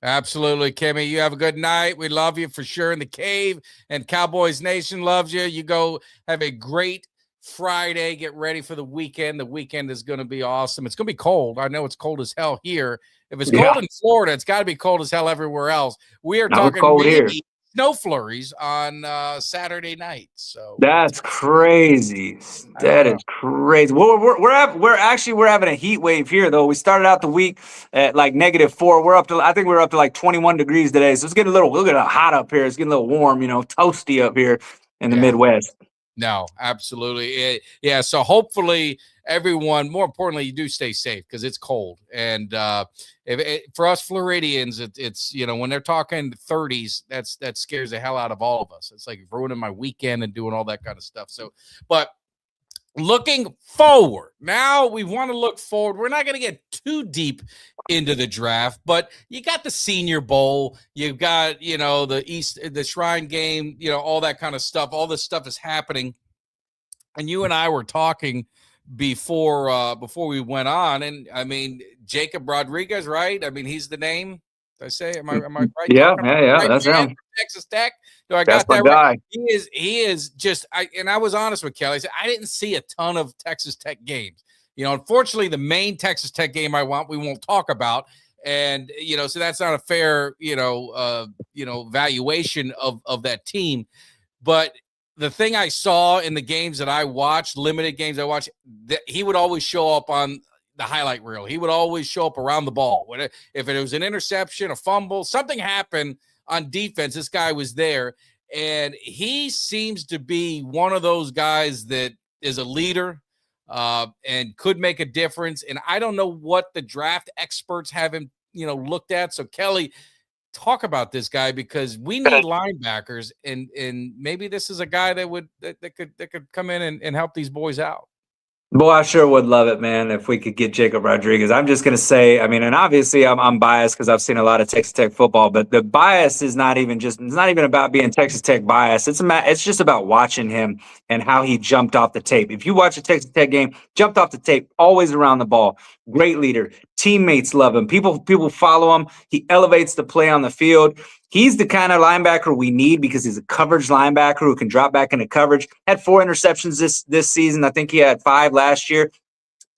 Absolutely, Kimmy. You have a good night. We love you for sure in the cave, and Cowboys Nation loves you. You go have a great Friday. Get ready for the weekend. The weekend is going to be awesome. It's going to be cold. I know it's cold as hell here. If it's cold in Florida, it's got to be cold as hell everywhere else. We are talking maybe snow flurries on Saturday night. So that's crazy. That is crazy. Well, we're having a heat wave here though. We started out the week at like -4. I think we're up to like 21 degrees today. So it's getting a little hot up here. It's getting a little warm, toasty up here in the Midwest. No, absolutely. So hopefully everyone, more importantly, you do stay safe because it's cold. And for us Floridians, it's when they're talking 30s, that scares the hell out of all of us. It's like ruining my weekend and doing all that kind of stuff. So, but looking forward, now we want to look forward. We're not going to get too deep into the draft, but you got the Senior Bowl, you've got the Shrine Game, all that kind of stuff. All this stuff is happening, and you and I were talking before we went on, and I mean Jacob Rodriguez, right? I mean he's the name. Did I say? Am I right? Yeah. That's him. Texas Tech. Do I got that right? He is just. I was honest with Kelly. I said I didn't see a ton of Texas Tech games. Unfortunately, the main Texas Tech game we won't talk about, and so that's not a fair valuation of that team. But the thing I saw in the games that I watched, limited games I watched, that he would always show up on the highlight reel. He would always show up around the ball. If it was an interception, a fumble, something happened on defense, this guy was there. And he seems to be one of those guys that is a leader and could make a difference. And I don't know what the draft experts have him, looked at. So Kelly, talk about this guy because we need linebackers, and maybe this is a guy that could come in and help these boys out. Boy, I sure would love it, man, if we could get Jacob Rodriguez. I'm just going to say, I mean, and obviously I'm biased because I've seen a lot of Texas Tech football, but the bias is not even it's not even about being Texas Tech bias. It's just about watching him and how he jumped off the tape. If you watch a Texas Tech game, jumped off the tape, always around the ball, great leader, teammates love him, people follow him. He elevates the play on the field. He's the kind of linebacker we need because he's a coverage linebacker who can drop back into coverage. Had 4 interceptions this season. I think he had 5 last year.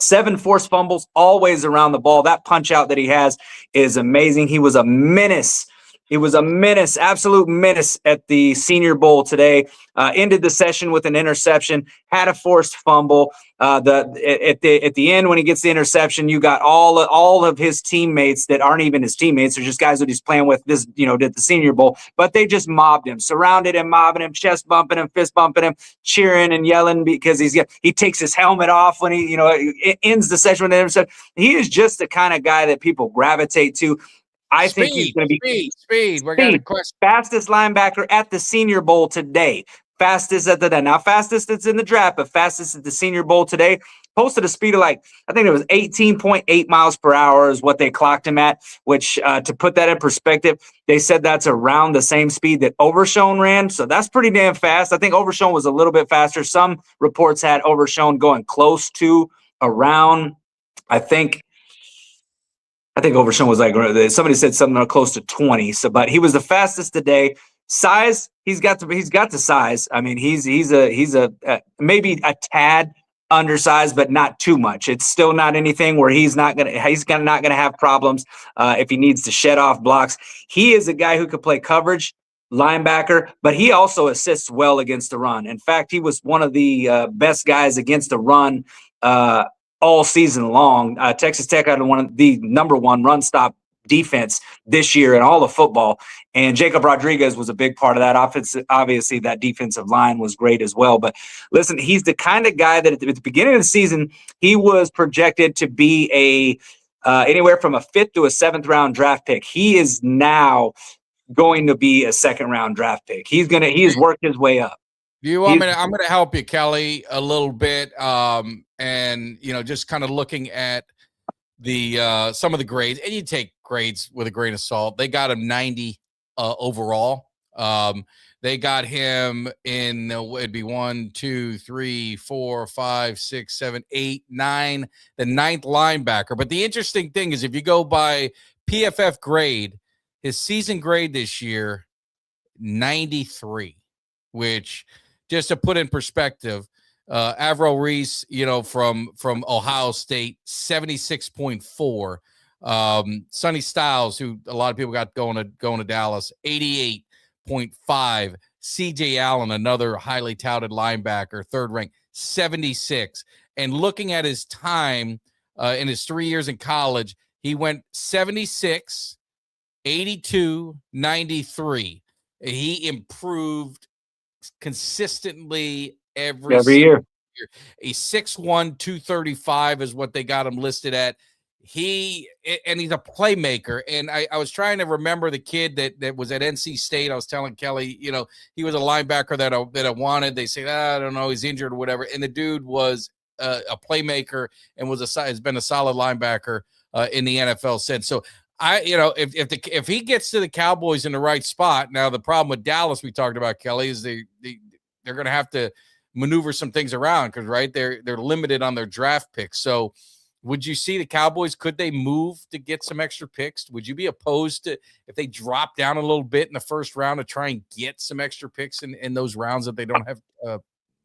7 forced fumbles, always around the ball. That punch out that he has is amazing. He was a menace. He was a menace, absolute menace at the Senior Bowl today. Ended the session with an interception, had a forced fumble. At the end when he gets the interception, you got all of his teammates that aren't even his teammates. They're just guys that he's playing with. At the Senior Bowl, but they just mobbed him, surrounded him, mobbing him, chest bumping him, fist bumping him, cheering and yelling because he takes his helmet off when it ends the session with an interception. He is just the kind of guy that people gravitate to. I think he's going to be speed. We're got a question. Fastest linebacker at the Senior Bowl today. Fastest at not fastest that's in the draft, but fastest at the Senior Bowl today. Posted a speed of I think it was 18.8 miles per hour is what they clocked him at, which to put that in perspective, they said that's around the same speed that Overshown ran. So that's pretty damn fast. I think Overshown was a little bit faster. Some reports had Overshown going close to around, I think Overshown was somebody said something close to 20. So, but he was the fastest today. Size, he's got the size. I mean, he's maybe a tad undersized, but not too much. It's still not anything where he's not gonna have problems if he needs to shed off blocks. He is a guy who could play coverage, linebacker, but he also assists well against the run. In fact, he was one of the best guys against the run all season long. Texas Tech had the number 1 run stop defense this year in all of football, and Jacob Rodriguez was a big part of that offense. Obviously, that defensive line was great as well. But listen, he's the kind of guy that at the beginning of the season, he was projected to be anywhere from a 5th to a 7th round draft pick. He is now going to be a 2nd round draft pick. He has worked his way up. I'm going to help you, Kelly, a little bit. And just kind of looking at the some of the grades, and you take grades with a grain of salt. They got him 90 overall. They got him in it'd be 1, 2, 3, 4, 5, 6, 7, 8, 9, the 9th linebacker. But the interesting thing is, if you go by PFF grade, his season grade this year, 93, which, just to put in perspective, Avril Reese, from Ohio State, 76.4. Sonny Styles, who a lot of people got going to Dallas, 88.5. CJ Allen, another highly touted linebacker, 3rd rank, 76. And looking at his time in his 3 years in college, he went 76, 82, 93. He improved consistently every year. A 6'1", 235 is what they got him listed at. He's a playmaker. And I was trying to remember the kid that was at NC State. I was telling Kelly, he was a linebacker that I wanted. They say, I don't know, he's injured or whatever. And the dude was a playmaker and has been a solid linebacker in the NFL since. So if he gets to the Cowboys in the right spot, now the problem with Dallas we talked about, Kelly, is they're going to have to maneuver some things around because they're limited on their draft picks. So would you see the Cowboys, could they move to get some extra picks? Would you be opposed to if they drop down a little bit in the 1st round to try and get some extra picks in those rounds that they don't have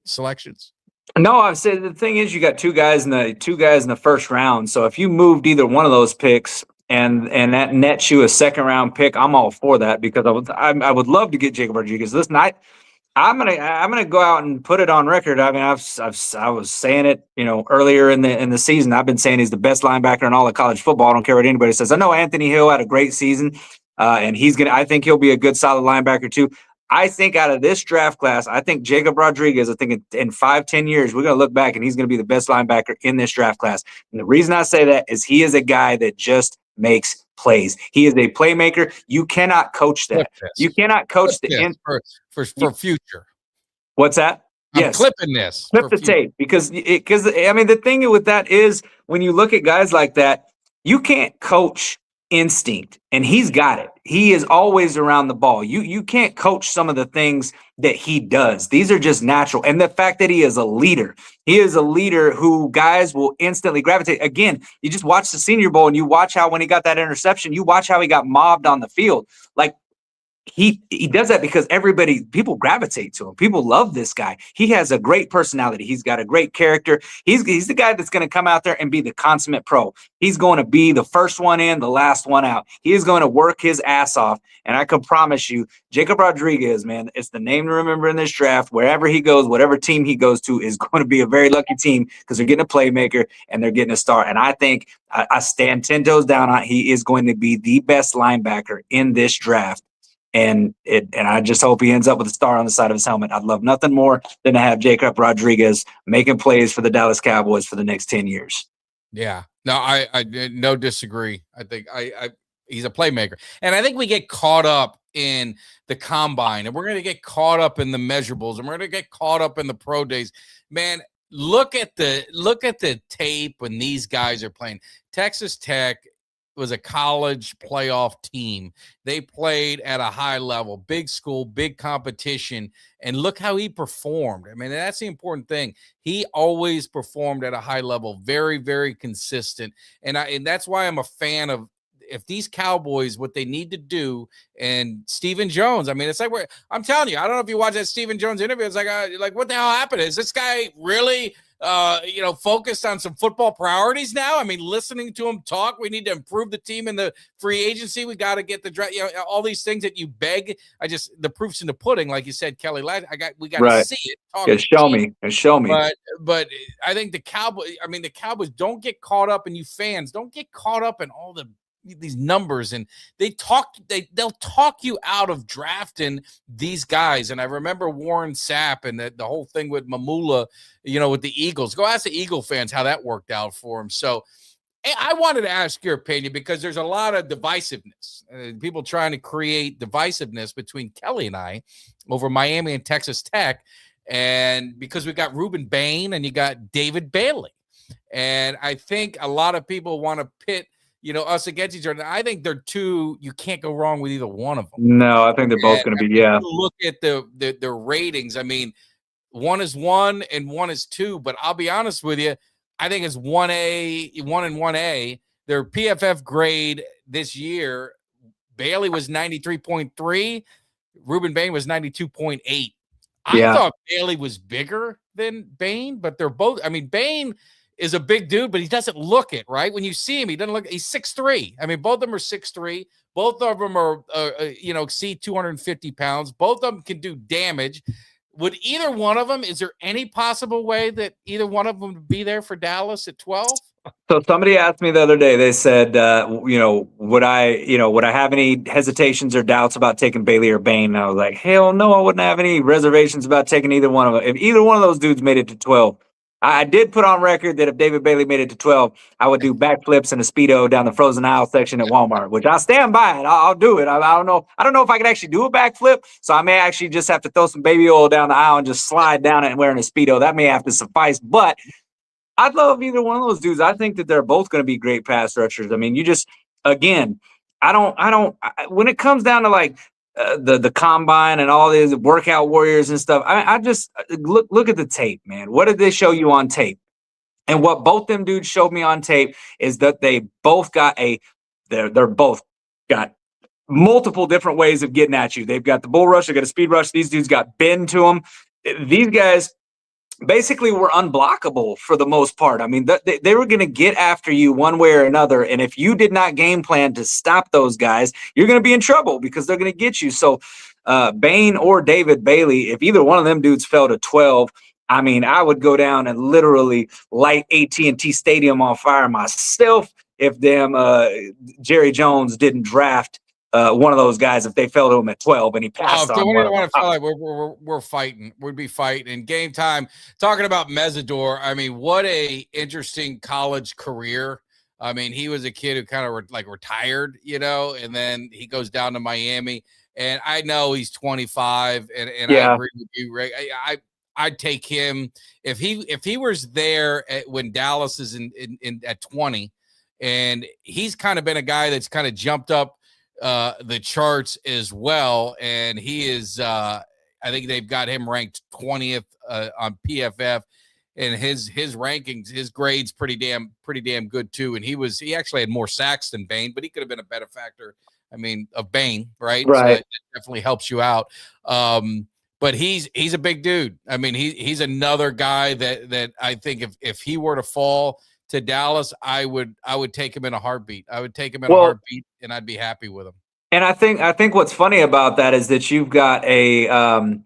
selections? No, I've said the thing is you got two guys in the 1st round. So if you moved either one of those picks and that nets you a 2nd round pick, I'm all for that because I would love to get Jacob Rodriguez. Listen, I'm gonna go out and put it on record. I mean, I was saying it, earlier in the season. I've been saying he's the best linebacker in all of college football. I don't care what anybody says. I know Anthony Hill had a great season, and I think he'll be a good, solid linebacker too. I think out of this draft class, I think Jacob Rodriguez, I think in 5-10 years, we're going to look back and he's going to be the best linebacker in this draft class. And the reason I say that is he is a guy that just makes plays. He is a playmaker. You cannot coach that. You cannot coach the for future. What's that? I'm clipping this. Clip the tape because I mean, the thing with that is when you look at guys like that, you can't coach instinct, and he's got it. He is always around the ball. You can't coach some of the things that he does. These are just natural. And the fact that he is a leader who guys will instantly gravitate. Again, you just watch the Senior Bowl and you watch how when he got that interception, you watch how he got mobbed on the field. Like, he does that because people gravitate to him. People love this guy. He has a great personality. He's got a great character. He's the guy that's going to come out there and be the consummate pro. He's going to be the first one in, the last one out. He is going to work his ass off. And I can promise you, Jacob Rodriguez, man, it's the name to remember in this draft. Wherever he goes, whatever team he goes to is going to be a very lucky team because they're getting a playmaker and they're getting a star. And I think I stand 10 toes down on he is going to be the best linebacker in this draft. And I just hope he ends up with a star on the side of his helmet. I'd love nothing more than to have Jacob Rodriguez making plays for the Dallas Cowboys for the next 10 years. Yeah, no, I no disagree. I think he's a playmaker. And I think we get caught up in the combine, and we're going to get caught up in the measurables, and we're going to get caught up in the pro days. Man, look at the tape when these guys are playing. Texas Tech was a college playoff team. They played at a high level, big school, big competition, and look how he performed. I mean, that's the important thing. He always performed at a high level, very, very consistent. And that's why I'm a fan of if these Cowboys, what they need to do, and Stephen Jones, I mean, it's like I'm telling you, I don't know if you watch that Stephen Jones interview. It's like what the hell happened? Is this guy really focused on some football priorities now? I mean, listening to him talk, we need to improve the team in the free agency. We got to get the draft, all these things that you beg. The proof's in the pudding, like you said, Kelly. We got to see it. Show me. But I think the Cowboys don't get caught up, and you fans don't get caught up in all these numbers, and they'll talk you out of drafting these guys. And I remember Warren Sapp and the whole thing with Mamula, with the Eagles. Go ask the Eagle fans how that worked out for him. So I wanted to ask your opinion because there's a lot of divisiveness, people trying to create divisiveness between Kelly and I over Miami and Texas Tech. And because we got Ruben Bain and you got David Bailey, and I think a lot of people want to pit us against each other. I think they're two. You can't go wrong with either one of them. No, I think they're both going to be. Yeah. Look at the ratings. I mean, one is 1 and 1 is 2. But I'll be honest with you, I think it's 1A, 1 and 1A. Their PFF grade this year, Bailey was 93.3. Ruben Bain was 92.8. I thought Bailey was bigger than Bain, but they're both. I mean, Bain is a big dude, but he doesn't look it, right? When you see him, he doesn't look. He's 6'3". I mean, both of them are 6'3". Both of them are, exceed 250 pounds. Both of them can do damage. Would either one of them? Is there any possible way that either one of them would be there for Dallas at 12? So somebody asked me the other day. They said, would I have any hesitations or doubts about taking Bailey or Bain? And I was like, hell no, I wouldn't have any reservations about taking either one of them. If either one of those dudes made it to 12. I did put on record that if David Bailey made it to 12, I would do backflips in a Speedo down the frozen aisle section at Walmart, which I'll stand by it. I'll do it. I don't know if I can actually do a backflip, so I may actually just have to throw some baby oil down the aisle and just slide down it and wearing a Speedo. That may have to suffice, but I'd love either one of those dudes. I think that they're both going to be great pass rushers. I mean, when it comes down to like the combine and all these workout warriors and stuff, I just look at the tape, man. What did they show you on tape? And what both them dudes showed me on tape is that they both got they're both got multiple different ways of getting at you. They've got the bull rush, they got a speed rush. These dudes got bend to them. These guys basically were unblockable for the most part. I mean, they were going to get after you one way or another. And if you did not game plan to stop those guys, you're going to be in trouble because they're going to get you. So Bain or David Bailey, if either one of them dudes fell to 12, I mean, I would go down and literally light AT&T Stadium on fire myself if Jerry Jones didn't draft one of those guys if they fell to him at 12 and he passed on. We're fighting. We'd be fighting. And game time, talking about Mesidor, I mean, what a interesting college career. I mean, he was a kid who kind of retired, and then he goes down to Miami. And I know he's 25, and I agree with you, Ray. I'd take him if he was there when Dallas is in at 20, and he's kind of been a guy that's kind of jumped up the charts as well, and he is I think they've got him ranked 20th on PFF, and his rankings, his grades pretty damn good too. And he actually had more sacks than Bain, but he could have been a benefactor. I mean, of Bain, right? Right. So it definitely helps you out. But he's a big dude. I mean, he's another guy that I think if he were to fall to Dallas, I would take him in a heartbeat. I would take him in a heartbeat, and I'd be happy with him. And I think what's funny about that is that you've got Mesidor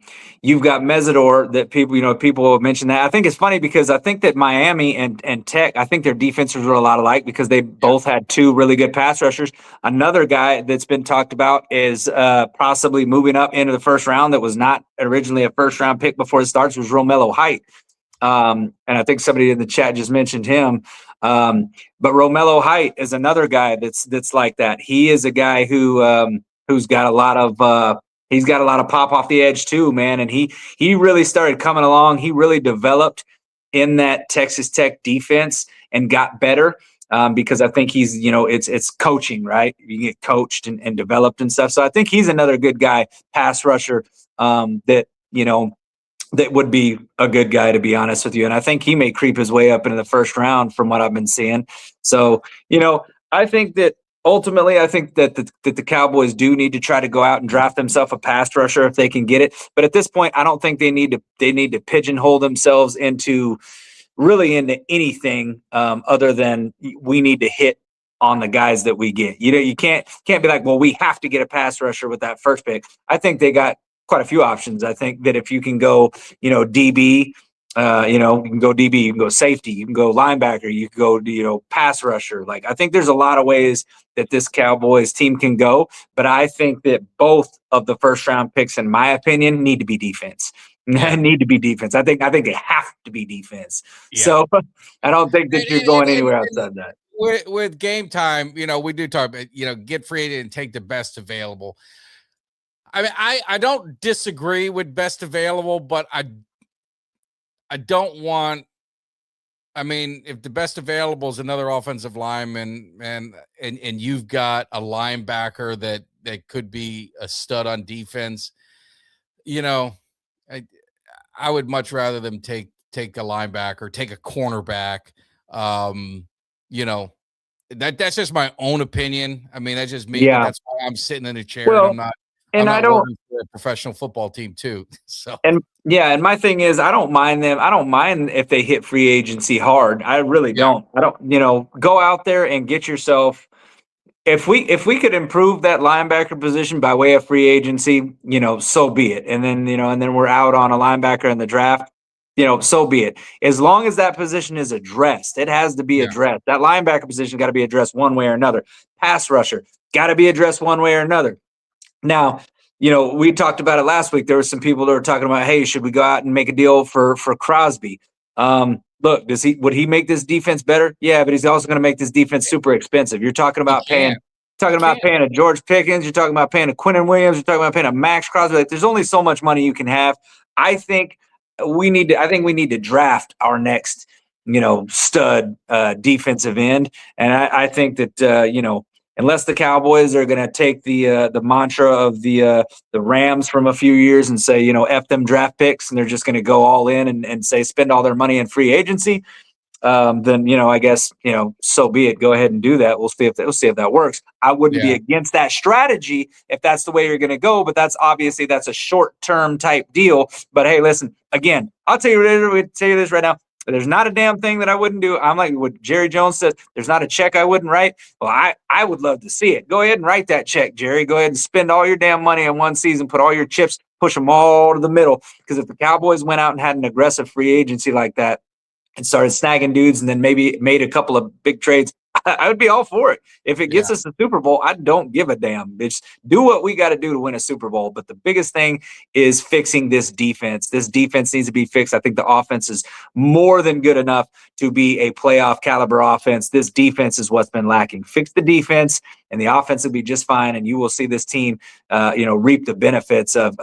that people have mentioned that. I think it's funny because I think that Miami and Tech, I think their defenses were a lot alike because they both had two really good pass rushers. Another guy that's been talked about is possibly moving up into the first round that was not originally a first round pick before it starts was Romello Height. And I think somebody in the chat just mentioned him. But Romello Height is another guy that's like that. He is a guy who's got a lot of pop off the edge too, man. And he really started coming along. He really developed in that Texas Tech defense and got better. Because I think he's, it's coaching, right? You get coached and developed and stuff. So I think he's another good guy, pass rusher, that would be a good guy, to be honest with you. And I think he may creep his way up into the first round from what I've been seeing. So, I think that ultimately, that the Cowboys do need to try to go out and draft themselves a pass rusher if they can get it. But at this point, I don't think they need to pigeonhole themselves into anything other than we need to hit on the guys that we get. You can't be like, well, we have to get a pass rusher with that first pick. I think they got quite a few options. I think that if you can go, DB, you can go DB, you can go safety, you can go linebacker, you can go, pass rusher. Like, I think there's a lot of ways that this Cowboys team can go, but I think that both of the first round picks, in my opinion, need to be defense. Need to be defense. I think they have to be defense. Yeah. So I don't think that you're going anywhere outside that. With game time, we do talk about, get free agent and take the best available. I mean, I don't disagree with best available, but I don't want. I mean, if the best available is another offensive lineman, and you've got a linebacker that could be a stud on defense, I would much rather them take a linebacker, take a cornerback. That's just my own opinion. I mean, that's just me. Yeah. That's why I'm sitting in a chair. Well, and I'm not working for a professional football team too. So and my thing is, I don't mind them. I don't mind if they hit free agency hard. I really don't. I don't. Go out there and get yourself. If we could improve that linebacker position by way of free agency, so be it. And then and then we're out on a linebacker in the draft. So be it. As long as that position is addressed, it has to be addressed. That linebacker position got to be addressed one way or another. Pass rusher got to be addressed one way or another. Now, we talked about it last week. There were some people that were talking about, hey, should we go out and make a deal for Crosby? Look, would he make this defense better? Yeah, but he's also going to make this defense super expensive. You're talking about paying a George Pickens. You're talking about paying a Quinnen Williams. You're talking about paying a Max Crosby. Like, there's only so much money you can have. I think we need to draft our next, stud defensive end. And I think that, unless the Cowboys are going to take the mantra of the Rams from a few years and say, F them draft picks, and they're just going to go all in and say spend all their money in free agency, then I guess so be it. Go ahead and do that. We'll see if that works. I wouldn't be against that strategy if that's the way you're going to go, but that's a short-term type deal. But hey, listen, again, I'll tell you this right now. There's not a damn thing that I wouldn't do. I'm like what Jerry Jones says. There's not a check I wouldn't write. Well, I would love to see it. Go ahead and write that check, Jerry. Go ahead and spend all your damn money in one season. Put all your chips, push them all to the middle. Because if the Cowboys went out and had an aggressive free agency like that and started snagging dudes and then maybe made a couple of big trades, I would be all for it. If it gets us the Super Bowl, I don't give a damn. Bitch, do what we got to do to win a Super Bowl. But the biggest thing is fixing this defense. This defense needs to be fixed. I think the offense is more than good enough to be a playoff caliber offense. This defense is what's been lacking. Fix the defense, and the offense will be just fine. And you will see this team, reap the benefits of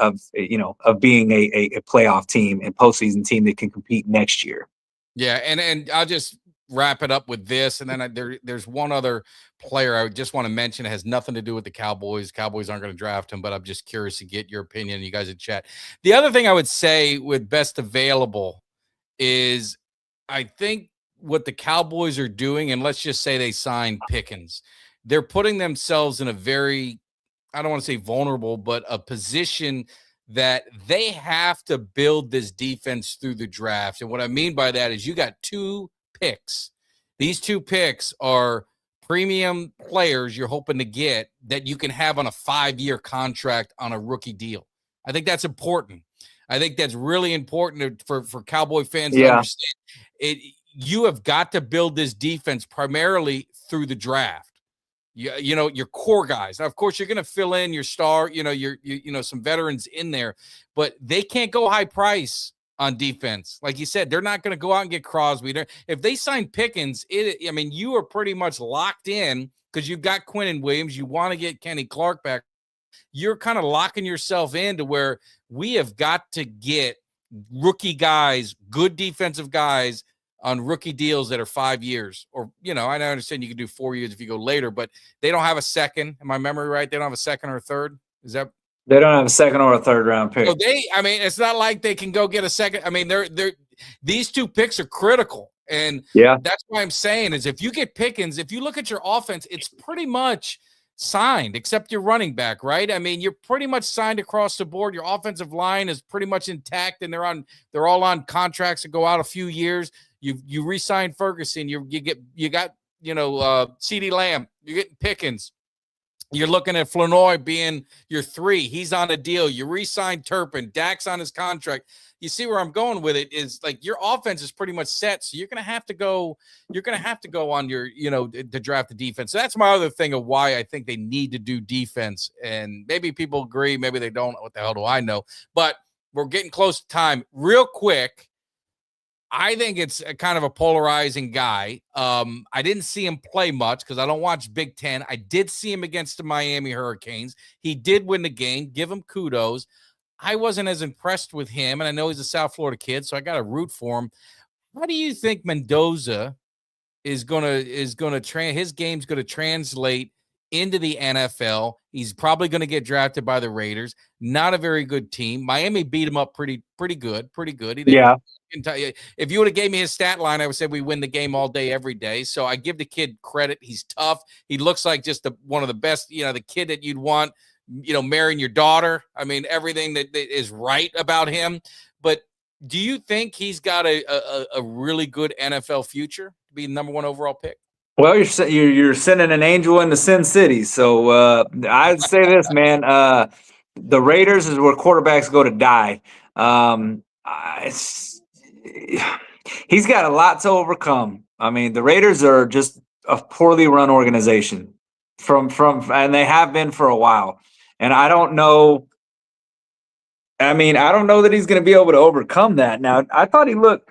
being a playoff team and postseason team that can compete next year. Yeah, and I'll just wrap it up with this, and then there's one other player I just want to mention. It has nothing to do with the Cowboys. Cowboys aren't going to draft him, but I'm just curious to get your opinion. You guys in chat. The other thing I would say with best available is I think what the Cowboys are doing, and let's just say they sign Pickens, they're putting themselves in a very, I don't want to say vulnerable, but a position that they have to build this defense through the draft. And what I mean by that is you got 2 picks. These 2 picks are premium players you're hoping to get that you can have on a 5-year contract on a rookie deal. I think that's important. I think that's really important for Cowboy fans to understand. You have got to build this defense primarily through the draft. Your core guys. Now, of course, you're going to fill in your star, some veterans in there, but they can't go high price on defense. Like you said, they're not going to go out and get Crosby. If they sign Pickens, you are pretty much locked in because you've got Quinnen Williams. You want to get Kenny Clark back. You're kind of locking yourself into where we have got to get rookie guys, good defensive guys on rookie deals that are 5 years, or, I understand you can do 4 years if you go later, but they don't have a second. Am my memory right? They don't have a second or a third. Is that? They don't have a second or a third round pick. So it's not like they can go get a second. These 2 picks are critical. And that's why I'm saying is if you get Pickens, if you look at your offense, it's pretty much signed, except your running back, right? You're pretty much signed across the board. Your offensive line is pretty much intact, and they're all on contracts that go out a few years. You re-signed Ferguson. You got CeeDee Lamb. You're getting Pickens. You're looking at Flanoy being your 3. He's on a deal. You re-signed Turpin. Dak's on his contract. You see where I'm going with it is like your offense is pretty much set. So you're going to have to go on your, to draft the defense. So that's my other thing of why I think they need to do defense. And maybe people agree, maybe they don't. What the hell do I know? But we're getting close to time. Real quick, I think it's a kind of a polarizing guy. I didn't see him play much because I don't watch Big Ten. I did see him against the Miami Hurricanes. He did win the game. Give him kudos. I wasn't as impressed with him, and I know he's a South Florida kid, so I got to root for him. How do you think Mendoza his game's going to translate into the NFL? He's probably going to get drafted by the Raiders. Not a very good team. Miami beat him up pretty good. If you would have gave me his stat line, I would say we win the game all day, every day. So I give the kid credit. He's tough. He looks like just one of the best, the kid that you'd want, marrying your daughter. Everything that is right about him. But do you think he's got a really good NFL future to be the number 1 overall pick? Well, you're sending an angel into Sin City. So I'd say this, man. The Raiders is where quarterbacks go to die. He's got a lot to overcome. The Raiders are just a poorly run organization and they have been for a while. And I don't know. I don't know that he's going to be able to overcome that. Now, I thought he looked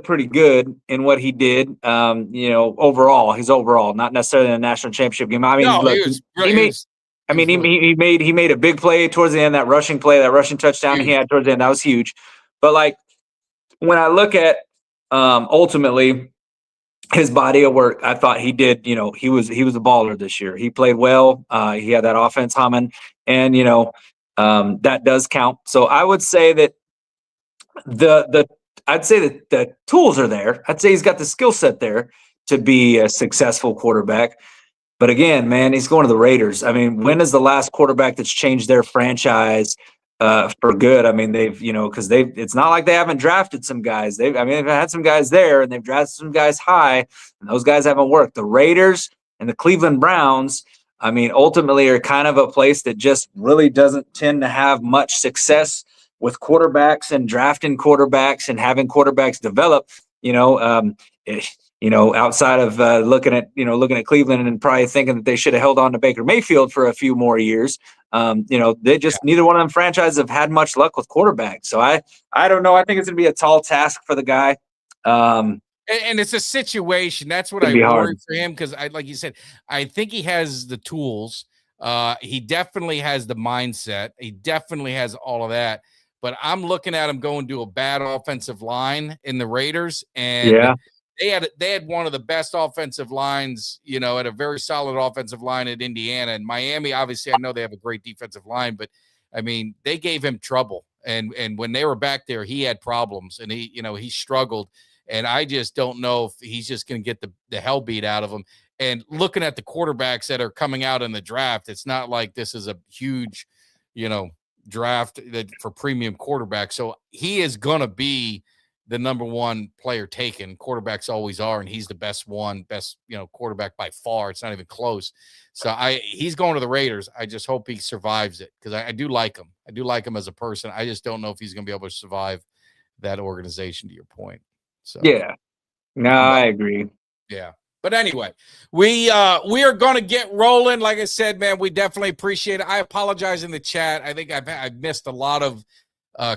pretty good in what he did. Overall, not necessarily in the national championship game. He made a big play towards the end, that rushing touchdown he had towards the end. That was huge. But when I look at ultimately his body of work, I thought he did, he was a baller this year. He played well. He had that offense humming, and that does count. So I would say that the tools are there. I'd say he's got the skill set there to be a successful quarterback. But again, man, he's going to the Raiders. When is the last quarterback that's changed their franchise for good? Because it's not like they haven't drafted some guys. They've had some guys there, and they've drafted some guys high, and those guys haven't worked. The Raiders and the Cleveland Browns, ultimately are kind of a place that just really doesn't tend to have much success with quarterbacks and drafting quarterbacks and having quarterbacks develop. outside of looking at Cleveland and probably thinking that they should have held on to Baker Mayfield for a few more years. They just neither one of them franchises have had much luck with quarterbacks. So I don't know. I think it's going to be a tall task for the guy. And it's a situation. That's what I worry for him because, like you said, I think he has the tools. He definitely has the mindset. He definitely has all of that. But I'm looking at him going to a bad offensive line in the Raiders, and they had one of the best offensive lines, at a very solid offensive line at Indiana. And Miami, obviously, I know they have a great defensive line, but I mean, they gave him trouble. And when they were back there, he had problems, and he struggled. And I just don't know if he's just going to get the hell beat out of him. And looking at the quarterbacks that are coming out in the draft, it's not like this is a huge, draft for premium quarterbacks. So he is going to be the number one player taken. Quarterbacks always are, and he's the best quarterback by far. It's not even close. So he's going to the Raiders. I just hope he survives it because I do like him. I do like him as a person. I just don't know if he's going to be able to survive that organization, to your point. So I agree. Yeah. But anyway, we are going to get rolling. Like I said, man, we definitely appreciate it. I apologize in the chat. I think I've missed a lot of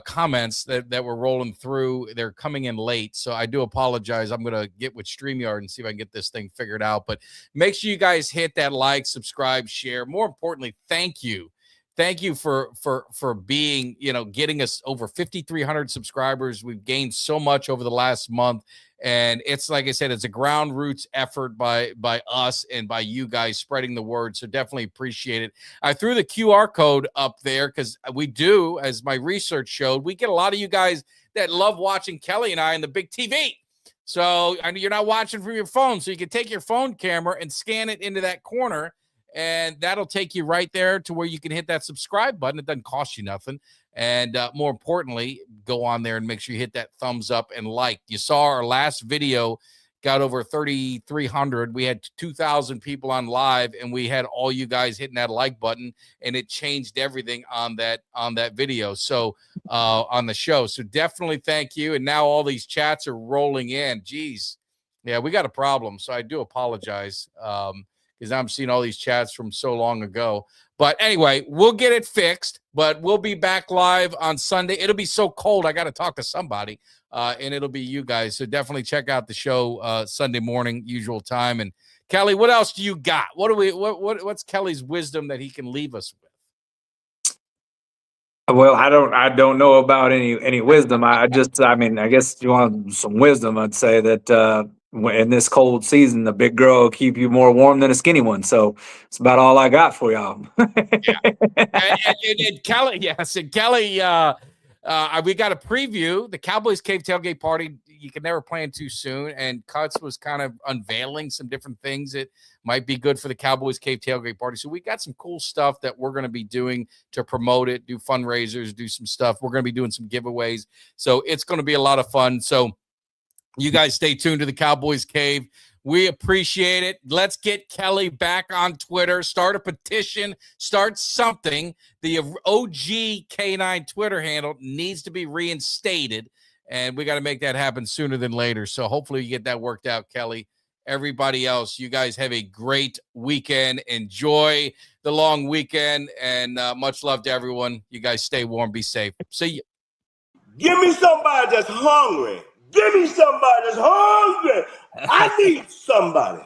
comments that were rolling through. They're coming in late, so I do apologize. I'm going to get with StreamYard and see if I can get this thing figured out. But make sure you guys hit that like, subscribe, share. More importantly, thank you. Thank you for being, getting us over 5,300 subscribers. We've gained so much over the last month. And it's like I said, it's a ground roots effort by us and by you guys spreading the word. So definitely appreciate it. I threw the QR code up there because we do, as my research showed, we get a lot of you guys that love watching Kelly and I on the big TV. So I know you're not watching from your phone. So you can take your phone camera and scan it into that corner. And that'll take you right there to where you can hit that subscribe button. It doesn't cost you nothing. And more importantly, go on there and make sure you hit that thumbs up and like. You saw our last video got over 3,300. We had 2,000 people on live, and we had all you guys hitting that like button, and it changed everything on that video. So on the show. So definitely thank you. And now all these chats are rolling in. Jeez. Yeah, we got a problem. So I do apologize. Because I'm seeing all these chats from so long ago. But anyway, we'll get it fixed. But we'll be back live on Sunday. It'll be so cold, I got to talk to somebody, and it'll be you guys. So definitely check out the show Sunday morning, usual time. And Kelly, what else do you got? What's Kelly's wisdom that he can leave us with? Well, I don't know about any wisdom. I guess you want some wisdom. I'd say that in this cold season, the big girl will keep you more warm than a skinny one. So it's about all I got for y'all. And Kelly, yes, and Kelly, we got a preview the Cowboys Cave tailgate party. You can never plan too soon. And Cuts was kind of unveiling some different things that might be good for the Cowboys Cave tailgate party. So we got some cool stuff that we're going to be doing to promote it, do fundraisers, do some stuff. We're going to be doing some giveaways. So it's going to be a lot of fun. So you guys stay tuned to the Cowboys Cave. We appreciate it. Let's get Kelly back on Twitter. Start a petition. Start something. The OG K9 Twitter handle needs to be reinstated, and we got to make that happen sooner than later. So hopefully you get that worked out, Kelly. Everybody else, you guys have a great weekend. Enjoy the long weekend, and much love to everyone. You guys stay warm. Be safe. See you. Give me somebody that's hungry. Give me somebody that's hungry. I need somebody.